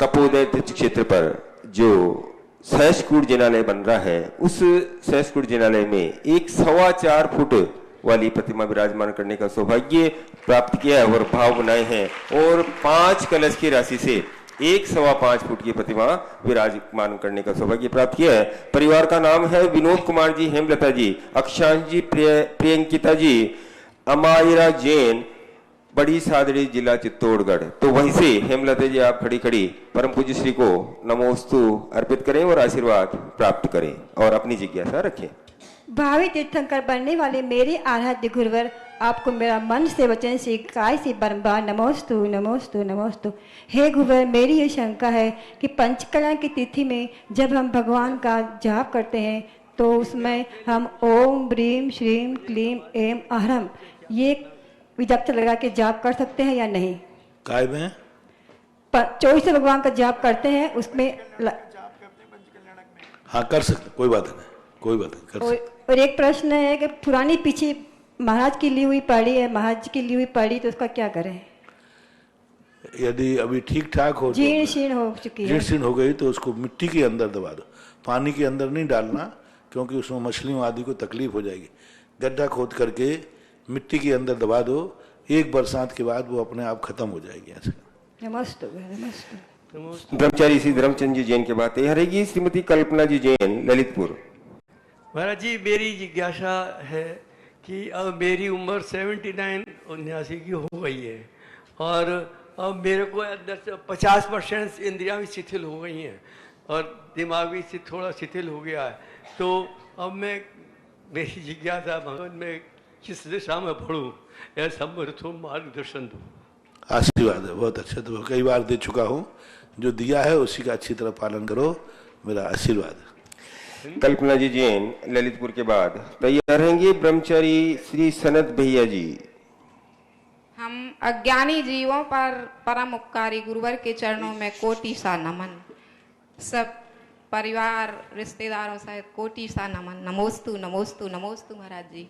तपोदय तीर्थ क्षेत्र पर जो सहस्कूट जिनालय बन रहा है, उस सहस्कूट जिनालय में एक 4.25 फुट वाली प्रतिमा विराजमान करने का सौभाग्य प्राप्त किया है और भाव बनाए हैं, और 5 कलश की राशि से 1.25 फुट की प्रतिमा विराजमान करने का सौभाग्य प्राप्त किया है। परिवार का नाम है विनोद कुमार जी, हेमलता जी, अक्षांश जी, प्रियंकिता जी, अमायरा जैन, बड़ी सादड़ी, जिला चित्तौड़गढ़। तो वहीं से हेमलता जी आप खड़ी खड़ी परम पूज्य श्री को नमोस्तु अर्पित करें और आशीर्वाद प्राप्त करें और अपनी जिज्ञासा रखें। भावी तीर्थंकर बनने वाले मेरे आराध्य गुरुवर, आपको मेरा मन से वचन से काय से बारंबार नमोस्तु नमोस्तु नमोस्तु। हे गुरुवर, मेरी ये शंका है कि पंचकला की तिथि में जब हम भगवान का जाप करते हैं तो उसमें हम ओम ब्रीम श्रीम क्लीम एम अहरम ये विजप्त लगा के जाप कर सकते हैं या नहीं? काय में 24 भगवान का जाप करते हैं उसमें हाँ कर सकते, कोई बात नहीं, कोई बात नहीं, कर सकते। और एक प्रश्न है कि पुरानी पीछे महाराज की ली हुई पड़ी है, महाराज की ली हुई पड़ी, तो उसका क्या करें? यदि अभी ठीक ठाक हो, जीर्ण शीर्ण हो चुकी है, जीर्ण शीर्ण हो गई, तो उसको मिट्टी के अंदर दबा दो, पानी के अंदर नहीं डालना, क्योंकि उसमें मछलियों आदि को तकलीफ हो जाएगी। गड्ढा खोद करके मिट्टी के अंदर दबा दो, एक बरसात के बाद वो अपने आप खत्म हो जाएगी। ऐसे नमस्ते नमस्ते। ब्रह्मचारी श्री धर्मचंद जी जैन की बात तैयार रहेगी। श्रीमती कल्पना जी जैन, ललितपुर। महाराज जी, मेरी जिज्ञासा है कि अब मेरी उम्र 79-79 की हो गई है और अब मेरे को अंदर से 50% इंद्रियां भी शिथिल हो गई हैं और दिमाग भी थोड़ा शिथिल हो गया है। तो अब मेरी जिज्ञासा भगवान में किस दिशा में बढ़ूं, या समर्थो मार्गदर्शन दो। आशीर्वाद है, बहुत अच्छा, तो कई बार दे चुका हूँ, जो दिया है उसी का अच्छी तरह पालन करो, मेरा आशीर्वाद है। कल्पना जी जैन, ललितपुर के बाद तैयार रहेंगे ब्रह्मचारी श्री सनत भैया जी। हम अज्ञानी जीवों पर परम उपकारी गुरुवर के चरणों में कोटि सा नमन, सब परिवार रिश्तेदारों सहित कोटि सा नमन। नमोस्तु नमोस्तु नमोस्तु। महाराज जी,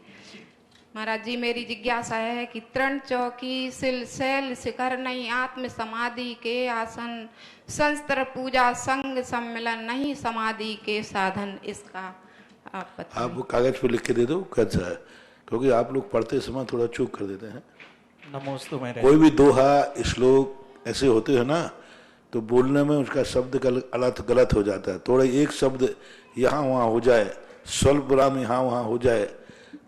महाराज जी, मेरी जिज्ञासा है कि तृण चौकी सिल शैल शिखर नहीं, आत्म समाधि के आसन, संस्त्र पूजा संग सम्मिलन नहीं, समाधि के साधन, इसका आप कागज पे लिख के दे दो कैसा है, क्योंकि आप लोग पढ़ते समय थोड़ा चूक कर देते हैं। नमोस्तु मेरे, कोई भी दोहा श्लोक ऐसे होते हैं ना, तो बोलने में उसका शब्द गलत हो जाता है। थोड़ा एक शब्द यहाँ वहाँ हो जाए, स्वल्प विराम यहाँ वहाँ हो जाए,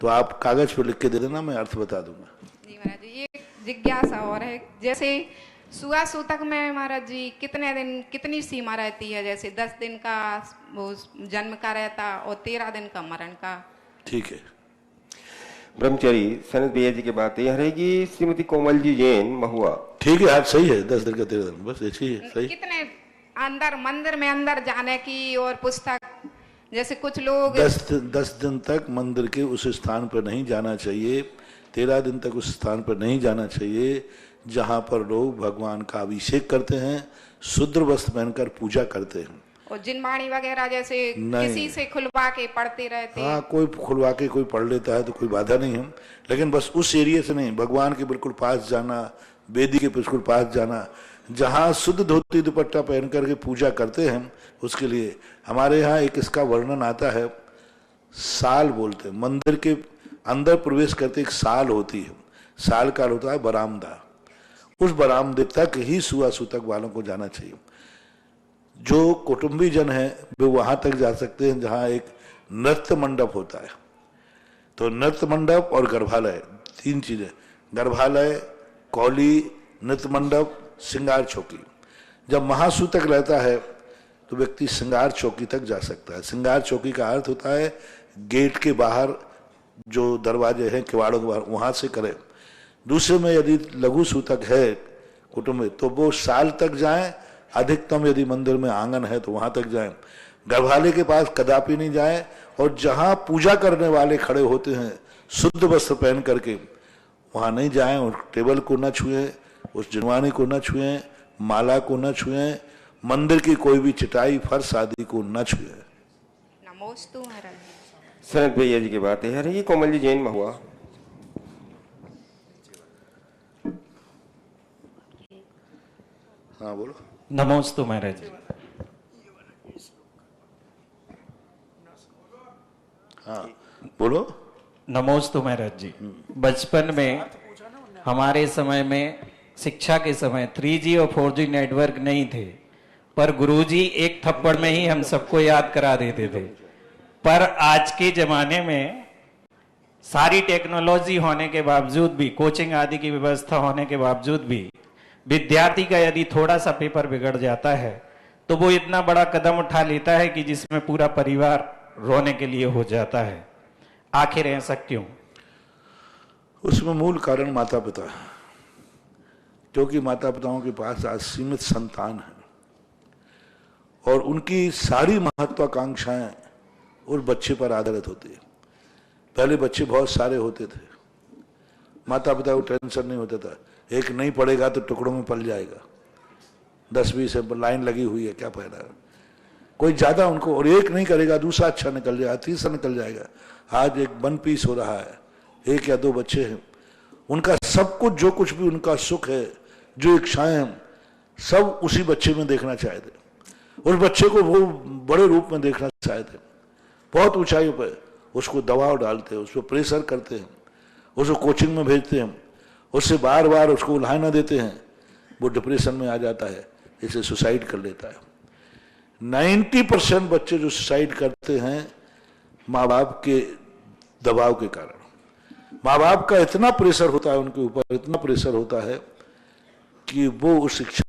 तो आप कागज पे लिख के दे देना, मैं अर्थ बता दूंगा। जी महाराज जी, ये जिज्ञासा और है, जैसे सुआ सूतक में महाराज जी कितने दिन, कितनी सीमा रहती है? जैसे 10 दिन का वो जन्म का रहता और 13 दिन का मरण का। ठीक है, ब्रह्मचारी सनत भैया जी की बात यह रहेगी। श्रीमती कोमल जी जैन महुआ। ठीक है, आज सही है, 10 दिन का 13 दिन, बस ऐसी है सही। कितने अंदर मंदिर में अंदर जाने की और पुस्तक, जैसे कुछ लोग 10 दिन तक मंदिर के उस स्थान पर नहीं जाना चाहिए, 13 दिन तक उस स्थान पर नहीं जाना चाहिए जहां पर लोग भगवान का अभिषेक करते हैं, शुद्ध वस्त्र पहनकर पूजा करते हैं। और जिनवाणी वगैरह जैसे किसी से खुलवा के पढ़ते रहते हैं। हाँ, कोई खुलवा के कोई पढ़ लेता है तो कोई बाधा नहीं है, लेकिन बस उस एरिया से नहीं, भगवान के बिल्कुल पास जाना, वेदी के बिल्कुल पास जाना, जहाँ शुद्ध धोती दुपट्टा पहन करके पूजा करते हैं, उसके लिए हमारे यहाँ एक इसका वर्णन आता है, साल बोलते हैं। मंदिर के अंदर प्रवेश करते एक साल होती है, साल का होता है बरामदा, उस बरामदे तक ही सुतक वालों को जाना चाहिए। जो कुटुंबी जन है वे वहां तक जा सकते हैं जहां एक नृत्य मंडप होता है। तो नृत्य मंडप और गर्भालय, 3 चीजें, गर्भालय, कौली, नृत्य मंडप, श्रृंगार चौकी। जब महासूतक रहता है तो व्यक्ति श्रृंगार चौकी तक जा सकता है। श्रृंगार चौकी का अर्थ होता है गेट के बाहर जो दरवाजे हैं, किवाड़ों के बाहर, वहां से करें। दूसरे में यदि लघु सूतक है कुटुंब में तो वो साल तक जाएं, अधिकतम यदि मंदिर में आंगन है तो वहां तक जाएं। गर्भालय के पास कदापि नहीं जाएं, और जहां पूजा करने वाले खड़े होते हैं शुद्ध वस्त्र पहन करके वहां नहीं जाएं, और टेबल को न छुएं, उस जिनवानी को न छुएं, माला को न छुएं, मंदिर की कोई भी चटाई फर्श आदि को न छुएं। नमोस्तु महाराज। सनत भैया जी की बात यह रहेगी। कोमल जी जैन महुआ। हाँ बोलो। नमोस्तु महाराज जी। हाँ बोलो। नमोस्तु महाराज जी। बचपन में हमारे समय में, शिक्षा के समय 3G और 4G नेटवर्क नहीं थे, पर गुरुजी एक थप्पड़ में ही हम सबको याद करा देते थे। पर आज के जमाने में सारी टेक्नोलॉजी होने के बावजूद भी, कोचिंग आदि की व्यवस्था होने के बावजूद भी, विद्यार्थी का यदि थोड़ा सा पेपर बिगड़ जाता है तो वो इतना बड़ा कदम उठा लेता है कि जिसमें पूरा परिवार रोने के लिए हो जाता है। आखिर ऐसा क्यों? उसमें मूल कारण माता पिता है, क्योंकि माता पिताओं के पास आज सीमित संतान है और उनकी सारी महत्वाकांक्षाएं उस बच्चे पर आधारित होती है। पहले बच्चे बहुत सारे होते थे, माता पिता को टेंशन नहीं होता था, एक नहीं पढ़ेगा तो टुकड़ों में पल जाएगा, 10-20 से लाइन लगी हुई है, क्या फायदा है, कोई ज्यादा उनको, और एक नहीं करेगा दूसरा अच्छा निकल जाएगा, तीसरा निकल जाएगा। आज एक 1 पीस हो रहा है, 1 या 2 बच्चे हैं, उनका सब कुछ, जो कुछ भी उनका सुख है, जो इच्छाएं हैं, सब उसी बच्चे में देखना चाहते, उस बच्चे को वो बड़े रूप में देखना चाहते, बहुत ऊंचाइयों पर उसको दबाव डालते हैं, उस पर प्रेशर करते हैं, उसको कोचिंग में भेजते हैं, उससे बार बार उसको उल्हाना देते हैं, वो डिप्रेशन में आ जाता है, इसे सुसाइड कर लेता है। 90% बच्चे जो सुसाइड करते हैं माँ बाप के दबाव के कारण। माँ बाप का इतना प्रेशर होता है उनके ऊपर, इतना प्रेशर होता है कि वो उस शिक्षा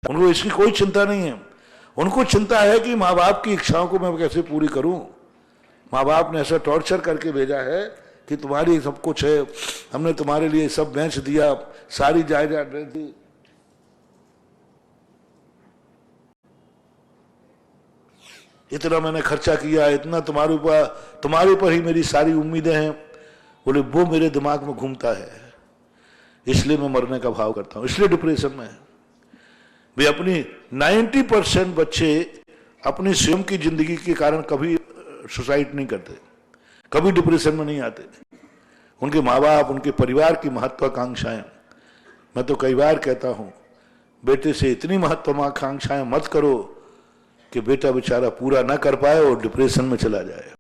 उनको इसकी कोई चिंता नहीं है। उनको चिंता है कि माँ बाप की इच्छाओं को मैं कैसे पूरी करूं। माँ बाप ने ऐसा टॉर्चर करके भेजा है कि तुम्हारी सब कुछ है, हमने तुम्हारे लिए सब बेच दिया, सारी जायदाद दे दी, इतना मैंने खर्चा किया, इतना तुम्हारे ऊपर ही मेरी सारी उम्मीदें हैं। बोले वो मेरे दिमाग में घूमता है, इसलिए मैं मरने का भाव करता हूं, इसलिए डिप्रेशन में है। वे अपनी 90% बच्चे अपनी स्वयं की जिंदगी के कारण कभी सुसाइड नहीं करते, कभी डिप्रेशन में नहीं आते। उनके माँ बाप, उनके परिवार की महत्वाकांक्षाएं, मैं तो कई बार कहता हूं, बेटे से इतनी महत्वाकांक्षाएं मत करो कि बेटा बेचारा पूरा ना कर पाए और डिप्रेशन में चला जाए।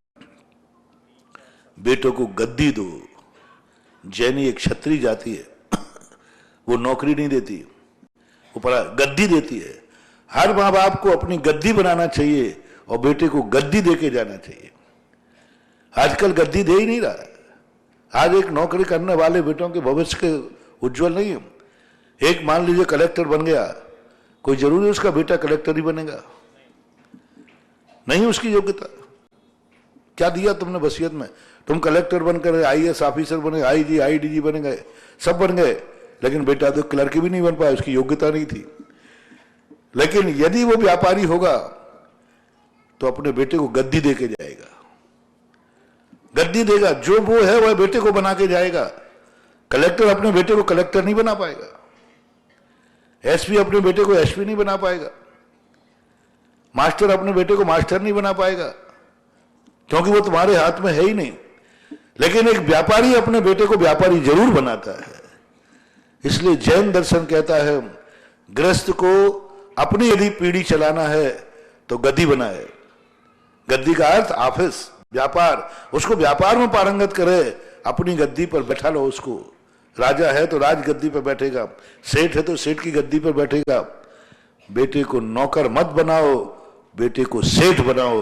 बेटों को गद्दी दो। जैनी एक क्षत्रिय जाति है, वो नौकरी नहीं देती, वो गद्दी देती है। हर माँ बाप को अपनी गद्दी बनाना चाहिए और बेटे को गद्दी देके जाना चाहिए। आजकल गद्दी दे ही नहीं रहा है, आज एक नौकरी करने वाले बेटों के भविष्य के उज्जवल नहीं है। एक मान लीजिए कलेक्टर बन गया, कोई जरूरी उसका बेटा कलेक्टर ही बनेगा? नहीं उसकी योग्यता। क्या दिया तुमने वसीयत में? तुम कलेक्टर बनकर आईएएस ऑफिसर बने, आईजी आईडीजी बने गए, सब बन गए, लेकिन बेटा तो क्लर्क भी नहीं बन पाया, उसकी योग्यता नहीं थी। लेकिन यदि वो व्यापारी होगा तो अपने बेटे को गद्दी दे के जाएगा, गद्दी देगा, जो वो है वह बेटे को बना के जाएगा। कलेक्टर अपने बेटे को कलेक्टर नहीं बना पाएगा, एसपी अपने बेटे को एसपी नहीं बना पाएगा, मास्टर अपने बेटे को मास्टर नहीं बना पाएगा, क्योंकि वो तुम्हारे हाथ में है ही नहीं। लेकिन एक व्यापारी अपने बेटे को व्यापारी जरूर बनाता है। इसलिए जैन दर्शन कहता है गृहस्थ को अपनी यदि पीढ़ी चलाना है तो गद्दी बनाए। गद्दी का अर्थ ऑफिस, व्यापार, उसको व्यापार में पारंगत करे, अपनी गद्दी पर बैठा लो उसको। राजा है तो राज गद्दी पर बैठेगा, सेठ है तो सेठ की गद्दी पर बैठेगा। बेटे को नौकर मत बनाओ, बेटे को सेठ बनाओ,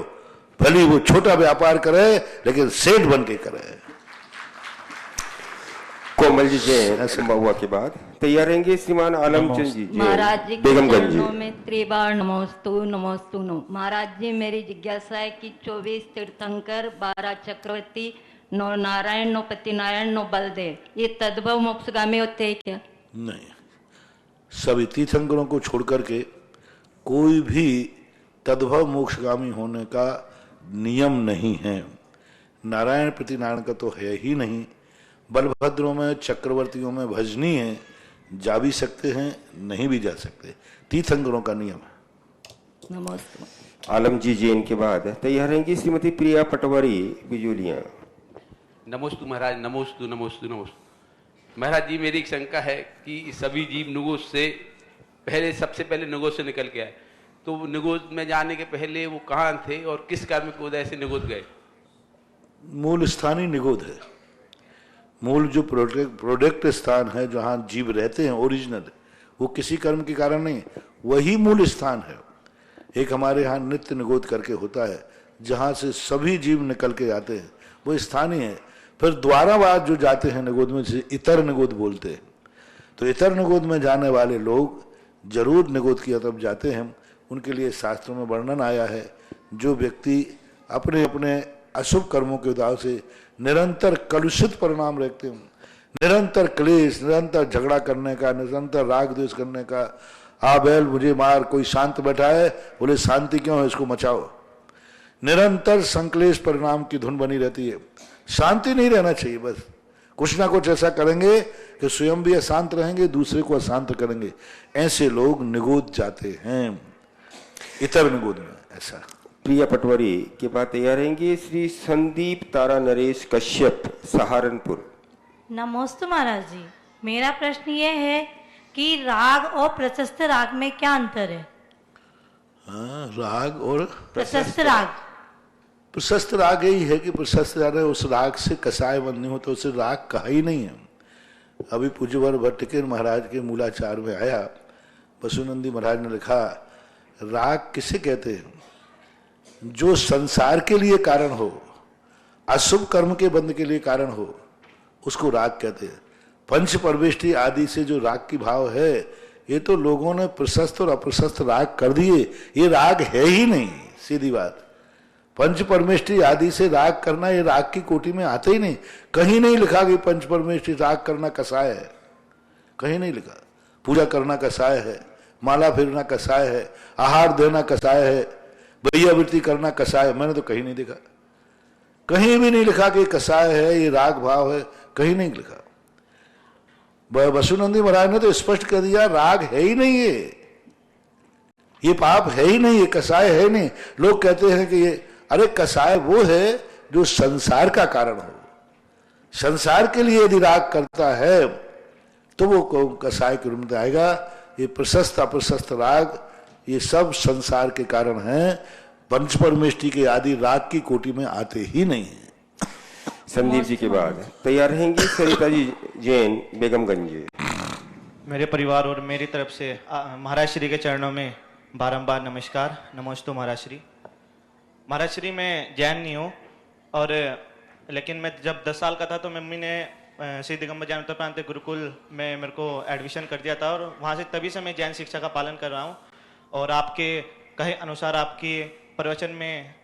भले वो छोटा व्यापार करे लेकिन सेठ बन के करे। कोमल जी जैन महुआ के बाद तैयार रहेंगे श्रीमान आलमचंद जी महाराज जी के बेगमगंज चरणों में त्रिबार नमोस्तु नमोस्तु नमो। महाराज जी मेरी जिज्ञासा है कि 24 तीर्थंकर, 12 चक्रवर्ती, 9 नारायण, 9 पतिनारायण, 9 बलदेव, ये तद्भव मोक्षगामी होते हैं क्या? नहीं, सभी तीर्थंकरों को छोड़कर के कोई भी तद्भव मोक्षगामी होने का नियम नहीं है। नारायण प्रतिनारायण का तो है ही नहीं। बलभद्रों में, चक्रवर्तियों में भजनी है, जा भी सकते हैं, नहीं भी जा सकते, तीर्थंकरों का नियम है। नमस्ते। आलम जी जैन के बाद तैयार रहेंगी श्रीमती प्रिया पटवारी बिजोलिया। नमोस्तु महाराज, नमोस्तु नमोस्तु नमोस्तु। महाराज जी मेरी एक शंका है कि सभी जीव निगोज से पहले, सबसे पहले निगोज से निकल के आए, तो निगोज में जाने के पहले वो कहाँ थे और किस कर्म की उदय से निगोज गए? मूल स्थानीय निगोद है। मूल जो प्रोडक्ट स्थान है जहां जीव रहते हैं ओरिजिनल, वो किसी कर्म के कारण नहीं, वही मूल स्थान है। एक हमारे यहाँ नित्य निगोद करके होता है जहां से सभी जीव निकल के आते हैं, वो स्थानीय है। फिर द्वारावाद जो जाते हैं निगोद में, जिसे इतर निगोद बोलते हैं, तो इतर निगोद में जाने वाले लोग जरूर निगोद की तरफ जाते हैं। उनके लिए शास्त्रों में वर्णन आया है, जो व्यक्ति अपने अपने अशुभ कर्मों के उदाव से निरंतर कलुषित परिणाम रखते हैं, निरंतर क्लेश, निरंतर झगड़ा करने का, निरंतर राग द्वेष करने का, आ बैल मुझे मार, कोई शांत बैठा है, बोले शांति क्यों है, इसको मचाओ। निरंतर संक्लेश परिणाम की धुन बनी रहती है। शांति नहीं रहना चाहिए, बस कुछ ना कुछ ऐसा करेंगे कि स्वयं भी अशांत रहेंगे, दूसरे को अशांत करेंगे। ऐसे लोग निगोद जाते हैं, इतर निगोद में। ऐसा प्रिया पटवारी के बाद तैयार रहेंगे श्री संदीप तारा नरेश कश्यप सहारनपुर। नमोस्तु महाराज जी, मेरा प्रश्न ये है कि राग और प्रशस्त राग में क्या अंतर है? राग और प्रशस्त राग। प्रशस्त राग यही है कि प्रशस्त राग है, उस राग से कसाय बनने हो तो उसे राग कहा ही नहीं है। अभी पूज्यवर भट्टकेर महाराज के मूलाचार में आया, वसुनंदी महाराज ने लिखा, राग किसे कहते हैं? जो संसार के लिए कारण हो, अशुभ कर्म के बंध के लिए कारण हो, उसको राग कहते हैं। पंच परमेष्टि आदि से जो राग की भाव है, ये तो लोगों ने प्रशस्त और अप्रशस्त राग कर दिए, ये राग है ही नहीं। सीधी बात, पंच परमेष्टि आदि से राग करना ये राग की कोटि में आते ही नहीं। कहीं नहीं लिखा कि पंच परमेष्टि राग करना कसाय है, कहीं नहीं लिखा। पूजा करना कसाय है, माला फेरना कसाय है, आहार देना कसाय है, भैयावृत्ति करना कसाय है, मैंने तो कहीं नहीं देखा। कहीं भी नहीं लिखा कि कसाय है, ये राग भाव है, कहीं नहीं लिखा। वसुनंदी महाराज ने तो स्पष्ट कर दिया, राग है ही नहीं, ये पाप है ही नहीं, ये कसाय है नहीं। लोग कहते हैं कि ये, अरे कसाय वो है जो संसार का कारण हो। संसार के लिए यदि राग करता है तो वो कसाय के रूप में आएगा। ये प्रशस्त अप्रशस्त राग, ये सब संसार के कारण हैं, पंच परमेष्टि के आदि राग की कोटि में आते ही नहीं है। संदीप जी के बाद तैयार रहेंगी सरिता जी जैन बेगमगंज। मेरे परिवार और मेरी तरफ से महाराज श्री के चरणों में बारंबार नमस्कार, नमोस्तु महाराज श्री। महाराज श्री, मैं जैन नहीं हूँ और लेकिन मैं जब 10 साल का था तो मम्मी ने श्री दिगंबर जैन उत्तर प्रांतीय गुरुकुल में मेरे को एडमिशन कर दिया था और वहाँ से तभी से मैं जैन शिक्षा का पालन कर रहा हूँ और आपके कहे अनुसार आपकी प्रवचन में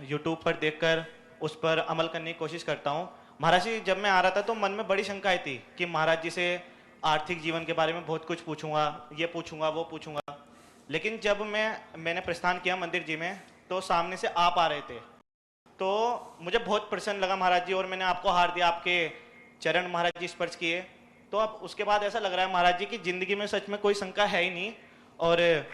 यूट्यूब पर देखकर उस पर अमल करने की कोशिश करता हूँ। महाराज जी, जब मैं आ रहा था तो मन में बड़ी शंका आई थी कि महाराज जी से आर्थिक जीवन के बारे में बहुत कुछ पूछूंगा, ये पूछूंगा, वो पूछूंगा, लेकिन जब मैंने प्रस्थान किया मंदिर जी में तो सामने से आप आ रहे थे तो मुझे बहुत प्रसन्न लगा महाराज जी, और मैंने आपको हार दिया, आपके चरण महाराज जी स्पर्श किए। तो अब उसके बाद ऐसा लग रहा है महाराज जी की जिंदगी में सच में कोई शंका है ही नहीं और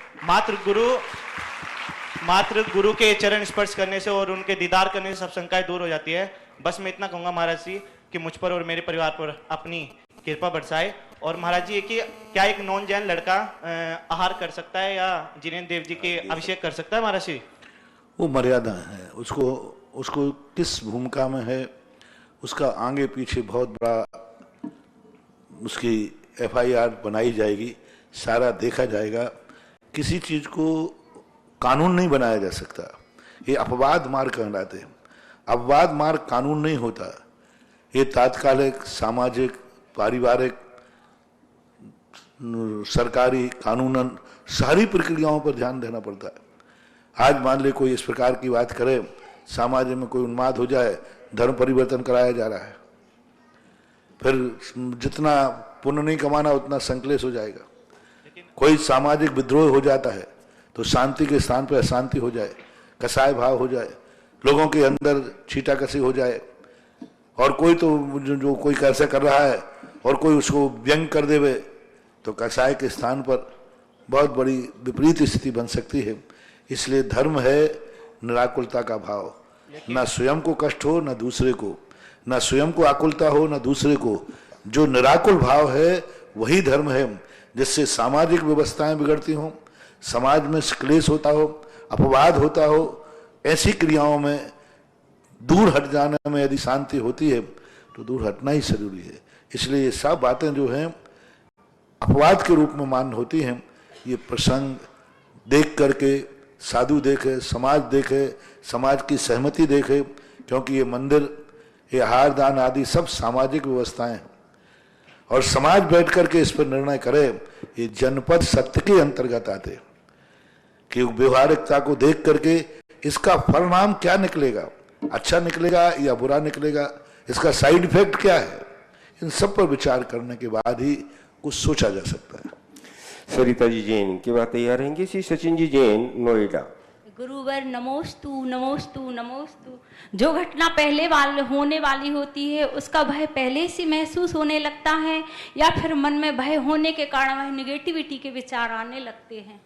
मात्र गुरु के चरण स्पर्श करने से और उनके दीदार करने से सब शंकाएं दूर हो जाती है। बस मैं इतना कहूंगा महाराज जी कि मुझ पर और मेरे परिवार पर अपनी कृपा बरसाए। और महाराज जी कि क्या एक नॉन जैन लड़का आहार कर सकता है या जिनेन्द्र देव जी के अभिषेक कर सकता है महाराज जी? वो मर्यादा है, उसको किस भूमिका में है उसका आगे पीछे बहुत बड़ा उसकी FIR बनाई जाएगी, सारा देखा जाएगा। किसी चीज को कानून नहीं बनाया जा सकता, ये अपवाद मार्ग कहलाते हैं। अपवाद मार्ग कानून नहीं होता, ये तात्कालिक सामाजिक पारिवारिक सरकारी कानूनन सारी प्रक्रियाओं पर ध्यान देना पड़ता है। आज मान ले कोई इस प्रकार की बात करे, समाज में कोई उन्माद हो जाए, धर्म परिवर्तन कराया जा रहा है, फिर जितना पुण्य नहीं कमाना उतना संकलेश हो जाएगा। कोई सामाजिक विद्रोह हो जाता है तो शांति के स्थान पर अशांति हो जाए, कसाय भाव हो जाए, लोगों के अंदर छीटाकसी हो जाए, और कोई तो जो कोई कैसे कर रहा है और कोई उसको व्यंग कर देवे तो कसाय के स्थान पर बहुत बड़ी विपरीत स्थिति बन सकती है। इसलिए धर्म है निराकुलता का भाव, ना स्वयं को कष्ट हो ना दूसरे को, ना स्वयं को आकुलता हो ना दूसरे को। जो निराकुल भाव है वही धर्म है, जिससे सामाजिक व्यवस्थाएं बिगड़ती हों, समाज में क्लेश होता हो, अपवाद होता हो, ऐसी क्रियाओं में दूर हट जाने में यदि शांति होती है तो दूर हटना ही जरूरी है। इसलिए ये सब बातें जो हैं अपवाद के रूप में मान्य होती हैं। ये प्रसंग देख करके साधु देखे, समाज देखे, समाज की सहमति देखे, क्योंकि ये मंदिर, ये आहार दान आदि सब सामाजिक व्यवस्थाएं हैं और समाज बैठ करके इस पर निर्णय करे। ये जनपद सत्य के अंतर्गत आते कि व्यवहारिकता को देख करके इसका परिणाम क्या निकलेगा, अच्छा निकलेगा या बुरा निकलेगा, इसका साइड इफेक्ट क्या है, इन सब पर विचार करने के बाद ही कुछ सोचा जा सकता है। सरिता जी जैन की बात तैयार रहेंगे। श्री सचिन जी जैन, नोएडा। गुरुवर नमोस्तु नमोस्तु नमोस्तु। जो घटना पहले होने वाली होती है उसका भय पहले से महसूस होने लगता है या फिर मन में भय होने के कारण वह निगेटिविटी के विचार आने लगते हैं?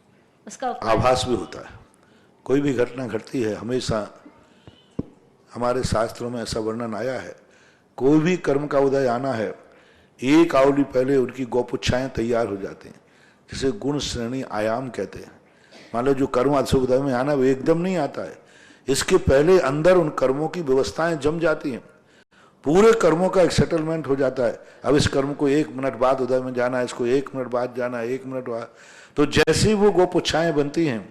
उसका आभास भी होता है। कोई भी घटना घटती है, हमेशा हमारे शास्त्रों में ऐसा वर्णन आया है, कोई भी कर्म का उदय आना है, एक आवली पहले उनकी गौपुच्छाएं तैयार हो जाती हैं, जिसे गुण श्रेणी आयाम कहते हैं। मान लो जो कर्म उदय में आना वो एकदम नहीं आता है, इसके पहले अंदर उन कर्मों की व्यवस्थाएं जम जाती हैं, पूरे कर्मों का एक सेटलमेंट हो जाता है। अब इस कर्म को 1 मिनट बाद उदय में जाना है, इसको 1 मिनट बाद जाना है, 1 मिनट बाद। तो जैसे वो गोपुच्छाएं बनती हैं,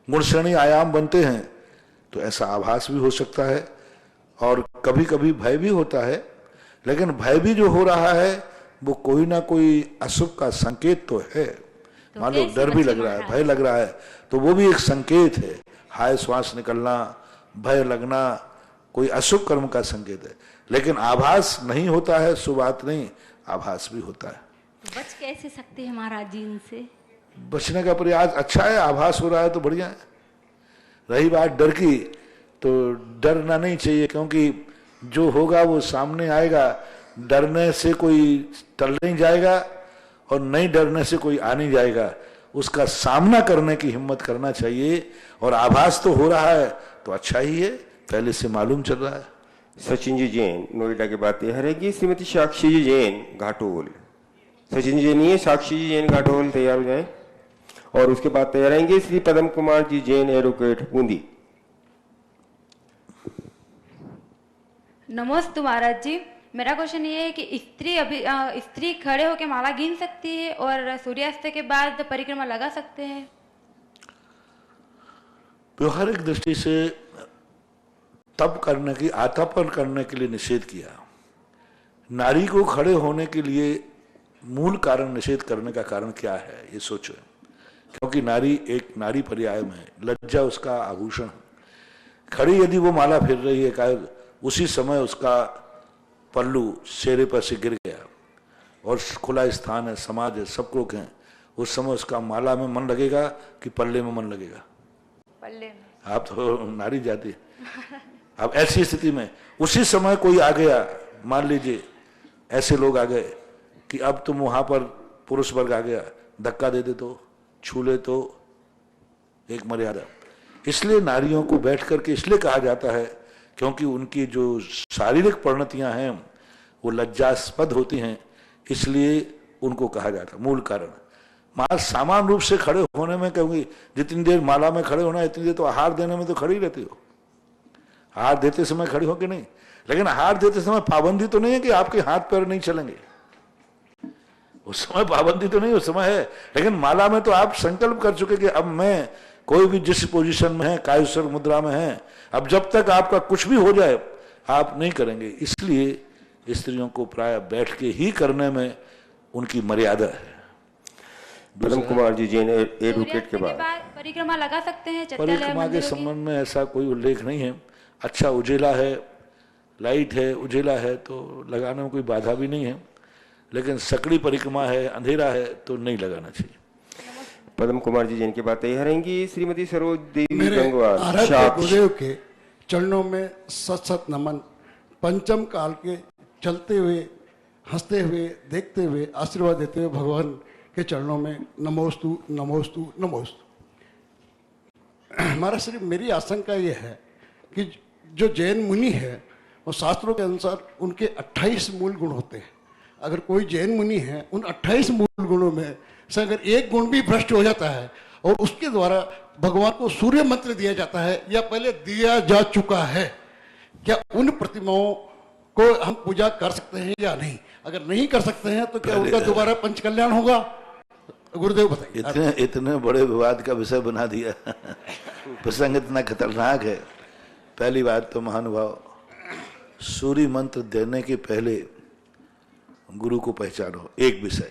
गुण श्रेणी आयाम बनते हैं, तो ऐसा आभास भी हो सकता है और कभी कभी भय भी होता है। लेकिन भय भी जो हो रहा है वो कोई ना कोई अशुभ का संकेत तो है। मान लो डर भी लग रहा है, भय लग रहा है, तो वो भी एक संकेत है। हाय श्वास निकलना, भय लगना कोई अशुभ कर्म का संकेत है। लेकिन आभास नहीं होता है, सो बात नहीं, आभास भी होता है। बच कैसे सकते हैं महाराज जी इनसे? बचने का प्रयास अच्छा है, आभास हो रहा है तो बढ़िया है। रही बात डर की, तो डरना नहीं चाहिए, क्योंकि जो होगा वो सामने आएगा। डरने से कोई टल नहीं जाएगा और नहीं डरने से कोई आ नहीं जाएगा। उसका सामना करने की हिम्मत करना चाहिए। और आभास तो हो रहा है तो अच्छा ही है, पहले से मालूम चल रहा है। सचिन जी जैन, नोएडा की बात तैयार रहेगी। श्रीमती साक्षी जी जैन, घाटोल। सचिन जी जैन नहीं है, साक्षी जी जैन घाटोल तैयार हो जाए। और उसके बाद तैयार रहेंगे श्री पदम कुमार जी जैन, एडवोकेट, बूंदी। नमस्ते महाराज जी, मेरा क्वेश्चन ये है कि स्त्री खड़े होकर माला गिन सकती है और सूर्यास्त के बाद परिक्रमा लगा सकते हैं? व्यवहारिक दृष्टि से तप करने की, आतापन करने के लिए निषेध किया। नारी को खड़े होने के लिए मूल कारण निषेध करने का कारण क्या है, ये सोचो। क्योंकि नारी एक नारी पर्याय में है, लज्जा उसका आभूषण है। खड़ी यदि वो माला फिर रही है, उसी समय उसका पल्लू चेहरे पर से गिर गया और खुला स्थान है, समाज है, सब लोग हैं, उस समय उसका माला में मन लगेगा कि पल्ले में मन लगेगा? पल्ले में। आप तो नारी जाति। अब ऐसी स्थिति में उसी समय कोई आ गया, मान लीजिए ऐसे लोग आ गए कि अब तुम वहां पर पुरुष वर्ग आ गया, धक्का दे दे तो, छू ले तो, एक मर्यादा। इसलिए नारियों को बैठ करके इसलिए कहा जाता है क्योंकि उनकी जो शारीरिक परिणतियां हैं वो लज्जास्पद होती हैं, इसलिए उनको कहा जाता है, मूल कारण। मां सामान्य रूप से खड़े होने में कहूंगी, जितनी देर माला में खड़े होना है इतनी देर तो आहार देने में तो खड़ी रहती हो। आहार देते समय खड़ी हो कि नहीं? लेकिन आहार देते समय पाबंदी तो नहीं है कि आपके हाथ पैर नहीं चलेंगे, उस समय पाबंदी तो नहीं, उस समय है। लेकिन माला में तो आप संकल्प कर चुके कि अब मैं कोई भी जिस पोजीशन में है, कायस्वर मुद्रा में है, अब जब तक आपका कुछ भी हो जाए आप नहीं करेंगे। इसलिए स्त्रियों को प्राय बैठ के ही करने में उनकी मर्यादा है। ब्रह्म कुमार जी जैन एडवोकेट के बाद परिक्रमा लगा सकते हैं? परिक्रमा के संबंध में ऐसा कोई उल्लेख नहीं है। अच्छा उजेला है, लाइट है, उजेला है तो लगाने में कोई बाधा भी नहीं है, लेकिन सकड़ी परिक्रमा है, अंधेरा है तो नहीं लगाना चाहिए। पद्म कुमार जी जिनकी बातें रहेंगी। श्रीमती सरोज देवी मेरे गंगवार आराध्य गुरुदेव के चरणों में सत सत नमन। पंचम काल के चलते हुए, हंसते हुए, देखते हुए, आशीर्वाद देते हुए भगवान के चरणों में नमोस्तु नमोस्तु नमोस्तु। हमारा सिर्फ मेरी आशंका ये है कि जो जैन मुनि है वो शास्त्रों के अनुसार उनके 28 मूल गुण होते हैं। अगर कोई जैन मुनि है, उन 28 मूल गुणों में से अगर एक गुण भी भ्रष्ट हो जाता है और उसके द्वारा भगवान को सूर्य मंत्र दिया जाता है या पहले दिया जा चुका है, क्या उन प्रतिमाओं को हम पूजा कर सकते हैं या नहीं? अगर नहीं कर सकते हैं तो क्या उनका दोबारा पंच कल्याण होगा? गुरुदेव बताइए। इतने बड़े विवाद का विषय बना दिया। प्रसंग इतना खतरनाक है। पहली बात तो महानुभाव, सूर्य मंत्र देने के पहले गुरु को पहचानो। एक विषय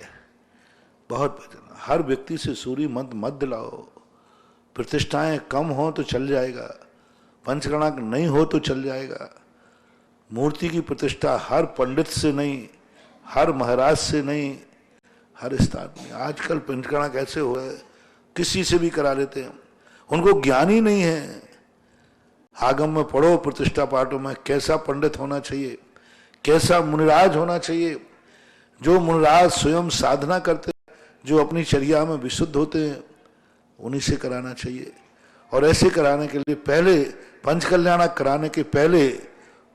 बहुत पहचानो, हर व्यक्ति से सूर्य मंत्र मत दिलाओ। प्रतिष्ठाएं कम हो तो चल जाएगा, पंचगणाक नहीं हो तो चल जाएगा। मूर्ति की प्रतिष्ठा हर पंडित से नहीं, हर महाराज से नहीं, हर स्थान में। आजकल पंचगणाक ऐसे हो गए किसी से भी करा लेते हैं, उनको ज्ञान ही नहीं है। आगम में पढ़ो, प्रतिष्ठा पाठों में कैसा पंडित होना चाहिए, कैसा मुनिराज होना चाहिए। जो मुनिराज स्वयं साधना करते, जो अपनी चर्या में विशुद्ध होते हैं, उन्हीं से कराना चाहिए। और ऐसे कराने के लिए पहले पंचकल्याण कराने के पहले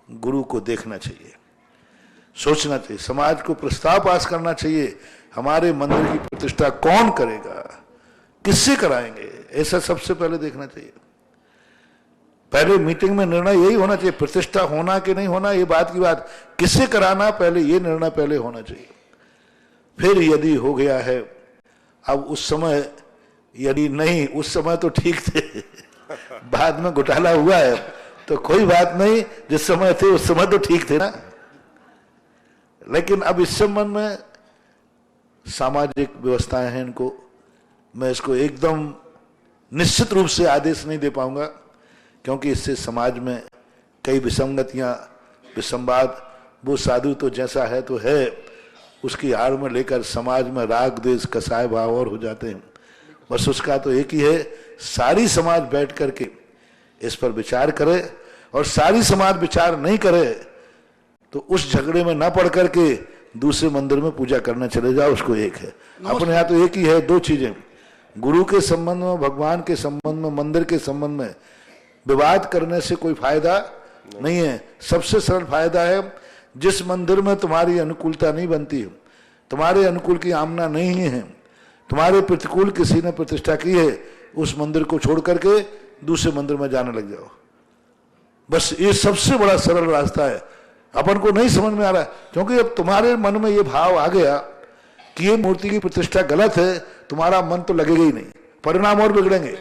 गुरु को देखना चाहिए, सोचना चाहिए, समाज को प्रस्ताव पास करना चाहिए। हमारे मंदिर की प्रतिष्ठा कौन करेगा, किससे कराएंगे, ऐसा सबसे पहले देखना चाहिए। पहले मीटिंग में निर्णय यही होना चाहिए, प्रतिष्ठा होना कि नहीं होना ये बात की बात, किससे कराना पहले ये निर्णय पहले होना चाहिए। फिर यदि हो गया है, अब उस समय यदि नहीं, उस समय तो ठीक थे, बाद में घोटाला हुआ है तो कोई बात नहीं, जिस समय थे उस समय तो ठीक थे ना। लेकिन अब इस संबंध में सामाजिक व्यवस्थाएं हैं, इनको मैं इसको एकदम निश्चित रूप से आदेश नहीं दे पाऊंगा, क्योंकि इससे समाज में कई विसंगतियां, विसंवाद, वो साधु तो जैसा है तो है, उसकी आड़ में लेकर समाज में राग द्वेष कसाय भाव और हो जाते हैं। बस उसका तो एक ही है, सारी समाज बैठ करके इस पर विचार करे, और सारी समाज विचार नहीं करे तो उस झगड़े में ना पड़ करके दूसरे मंदिर में पूजा करने चले जाओ। उसको एक है, अपने यहाँ तो एक ही है। दो चीजें, गुरु के संबंध में, भगवान के संबंध में, मंदिर के संबंध में विवाद करने से कोई फायदा नहीं है। सबसे सरल फायदा है, जिस मंदिर में तुम्हारी अनुकूलता नहीं बनती है, तुम्हारे अनुकूल की आमना नहीं है, तुम्हारे प्रतिकूल किसी ने प्रतिष्ठा की है, उस मंदिर को छोड़ करके दूसरे मंदिर में जाने लग जाओ। बस ये सबसे बड़ा सरल रास्ता है। अपन को नहीं समझ में आ रहा है, क्योंकि अब तुम्हारे मन में ये भाव आ गया कि ये मूर्ति की प्रतिष्ठा गलत है, तुम्हारा मन तो लगेगा ही नहीं, परिणाम और बिगड़ेंगे।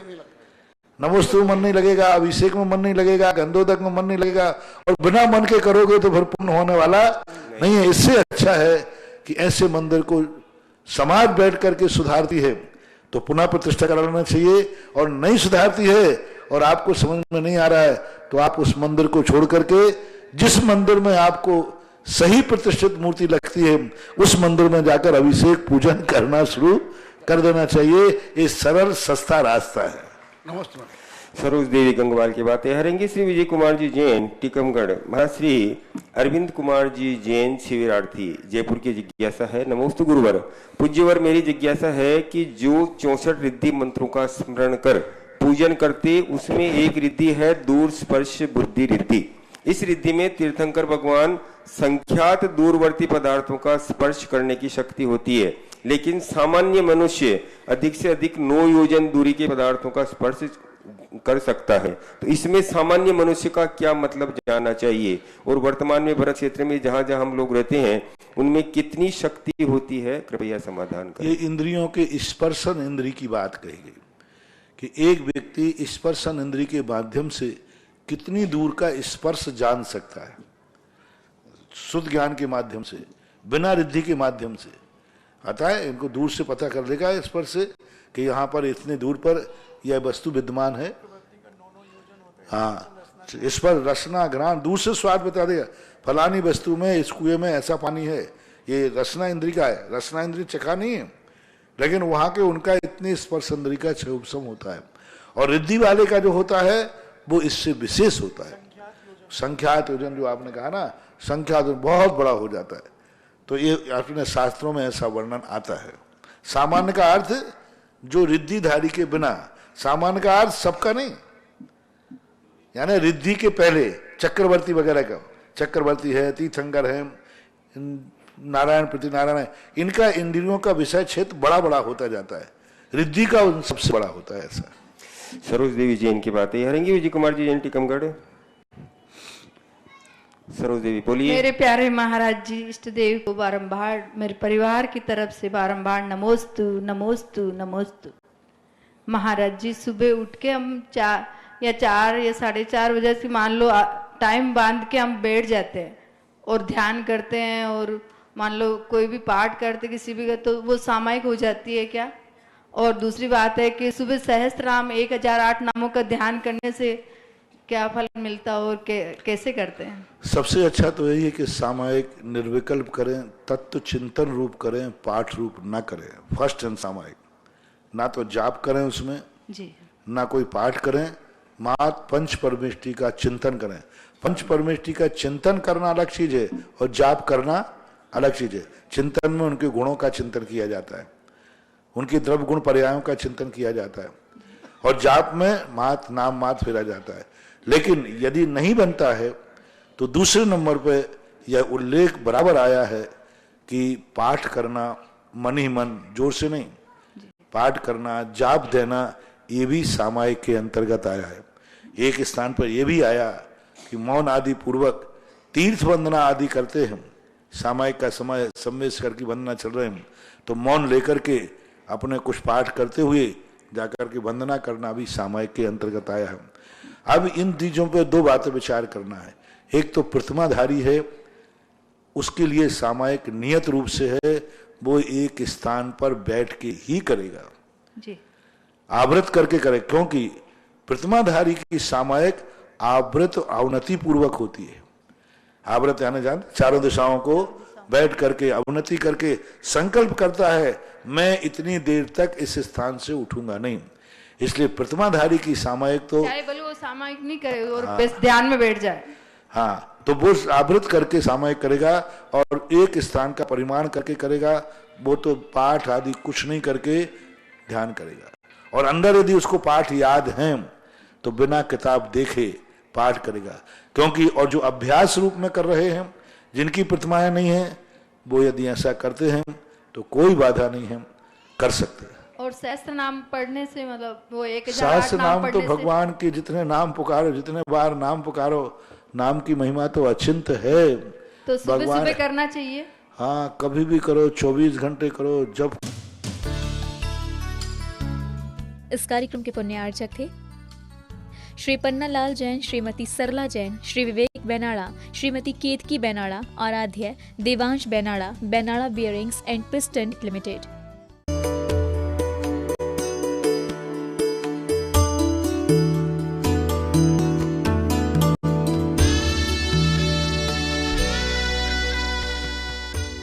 नमोस्तु मन नहीं लगेगा, अभिषेक में मन नहीं लगेगा, गंधोदक में मन नहीं लगेगा, और बिना मन के करोगे तो फिर पुण्य होने वाला नहीं है। इससे अच्छा है कि ऐसे मंदिर को समाज बैठ करके सुधारती है तो पुनः प्रतिष्ठा कराना चाहिए, और नहीं सुधारती है और आपको समझ में नहीं आ रहा है तो आप उस मंदिर को छोड़ करके जिस मंदिर में आपको सही प्रतिष्ठित मूर्ति लगती है उस मंदिर में जाकर अभिषेक पूजन करना शुरू कर देना चाहिए। ये सरल सस्ता रास्ता है। नमस्ते। सरोज देवी गंगवाल की बातें हरेंगे श्री विजय कुमार जी जैन टीकमगढ़। महाराज श्री अरविंद कुमार जी जैन शिविरार्थी जयपुर की जिज्ञासा है। नमोस्तु गुरुवर। पूज्यवर, मेरी जिज्ञासा है कि जो 64 रिद्धि मंत्रों का स्मरण कर पूजन करते उसमें एक रिद्धि है दूर स्पर्श बुद्धि रिद्धि। इस रिद्धि में तीर्थंकर भगवान संख्यात दूरवर्ती पदार्थों का स्पर्श करने की शक्ति होती है, लेकिन सामान्य मनुष्य अधिक से अधिक 9 योजन दूरी के पदार्थों का स्पर्श कर सकता है। तो इसमें सामान्य मनुष्य का क्या मतलब जानना चाहिए, और वर्तमान में भरत क्षेत्र में जहां जहां हम लोग रहते हैं उनमें कितनी शक्ति होती है, कृपया समाधान करें। ये इंद्रियों के स्पर्शन इंद्री की बात कही गई कि एक व्यक्ति स्पर्शन इंद्री के माध्यम से कितनी दूर का स्पर्श जान सकता है, शुद्ध ज्ञान के माध्यम से, बिना रिद्धि के माध्यम से आता है। इनको दूर से पता कर लेगा स्पर्श से कि यहाँ पर इतने दूर पर यह वस्तु विद्यमान है। हाँ, इस पर रसना घ्राण दूर से स्वाद बता देगा, फलानी वस्तु में इस कुएं में ऐसा पानी है, ये रसना इंद्री का है। रसना इंद्री चखा नहीं है, लेकिन वहां के उनका इतनी स्पर्श इंद्री का उपशम होता है। और रिद्धि वाले का जो होता है वो इससे विशेष होता है। संख्यात योजन जो आपने कहा ना, संख्यात बहुत बड़ा हो जाता है। तो ये अपने शास्त्रों में ऐसा वर्णन आता है। सामान्य का अर्थ जो रिद्धिधारी के बिना, सामान्य का अर्थ सबका नहीं, यानी रिद्धि के पहले चक्रवर्ती वगैरह का, चक्रवर्ती है, तीर्थंकर है, नारायण प्रति नारायण है, इनका इंद्रियों का विषय क्षेत्र बड़ा बड़ा होता जाता है। रिद्धि का उन सबसे बड़ा होता है। ऐसा सरोज देवी जैन की बातें हरेंगे विजय कुमार जी जैन टीकमगढ़। सरोज देवी बोलिए। मेरे प्यारे महाराज जी, इष्ट देव को बारंबार मेरे परिवार की तरफ से बारंबार नमोस्तु नमोस्तु नमोस्तु। महाराज जी, सुबह उठ के हम 4 या 4:30 बजे से मान लो टाइम बांध के हम बैठ जाते हैं और ध्यान करते हैं, और मान लो कोई भी पाठ करते किसी भी का, तो वो सामायिक हो जाती है क्या? और दूसरी बात है कि सुबह सहस्त्रनाम 1008 नामों का ध्यान करने से क्या फल मिलता और कैसे करते हैं? सबसे अच्छा तो यही है कि सामायिक निर्विकल्प करें, तत्व चिंतन रूप करें, पाठ रूप ना करें। फर्स्ट एंड सामायिक, ना तो जाप करें उसमें जी, ना कोई पाठ करें, मात पंच परमेष्टि का चिंतन करें। पंच परमेष्टि का चिंतन करना अलग चीज है और जाप करना अलग चीज है। चिंतन में उनके गुणों का चिंतन किया जाता है, उनके द्रव्य गुण पर्यायों का चिंतन किया जाता है, और जाप में मात नाम मात फेरा जाता है। लेकिन यदि नहीं बनता है तो दूसरे नंबर पे यह उल्लेख बराबर आया है कि पाठ करना मन ही मन, जोर से नहीं, पाठ करना, जाप देना, ये भी सामायिक के अंतर्गत आया है। एक स्थान पर यह भी आया कि मौन आदि पूर्वक तीर्थ वंदना आदि करते हैं। सामायिक का समय सम्मेश करके वंदना चल रहे हैं तो मौन लेकर के अपने कुछ पाठ करते हुए जाकर के वंदना करना भी सामायिक के अंतर्गत आया है। अब इन चीजों पे 2 बातें विचार करना है। एक तो प्रतिमाधारी है, उसके लिए सामायिक नियत रूप से है, वो एक स्थान पर बैठ के ही करेगा जी, आवृत करके करे, क्योंकि प्रतिमाधारी की सामायिक आवृत अवनति पूर्वक होती है। आवृत यानी जान चारों दिशाओं को बैठ करके अवनति करके संकल्प करता है मैं इतनी देर तक इस स्थान से उठूंगा नहीं। इसलिए प्रतिमाधारी की सामायिक तो चाहे बोले वो सामायिक नहीं करे और बस ध्यान में बैठ जाए, हाँ, तो वो आवृत करके सामायिक करेगा और एक स्थान का परिमाण करके करेगा। वो तो पाठ आदि कुछ नहीं करके ध्यान करेगा, और अंदर यदि उसको पाठ याद है तो बिना किताब देखे पाठ करेगा। क्योंकि और जो अभ्यास रूप में कर रहे हैं, जिनकी प्रतिमाएं नहीं है, वो यदि ऐसा करते हैं तो कोई बाधा नहीं है, कर सकते हैं। और सहस्त्र नाम पढ़ने से मतलब वो 1008 सहस्त्र नाम तो पढ़ने भगवान के जितने नाम पुकारो, जितने बार नाम पुकारो, नाम की महिमा तो अचिंत है। तो सुबह सुबह करना चाहिए। हाँ, कभी भी करो, 24 घंटे करो, जब। इस कार्यक्रम के पुण्यार्चक थे श्री पन्नालाल जैन, श्रीमती सरला Jain, Shri Vivek बेनाड़ा, Shrimati Ketaki Benada, Aaradhya Devansh Benada, Benada bearings and piston limited.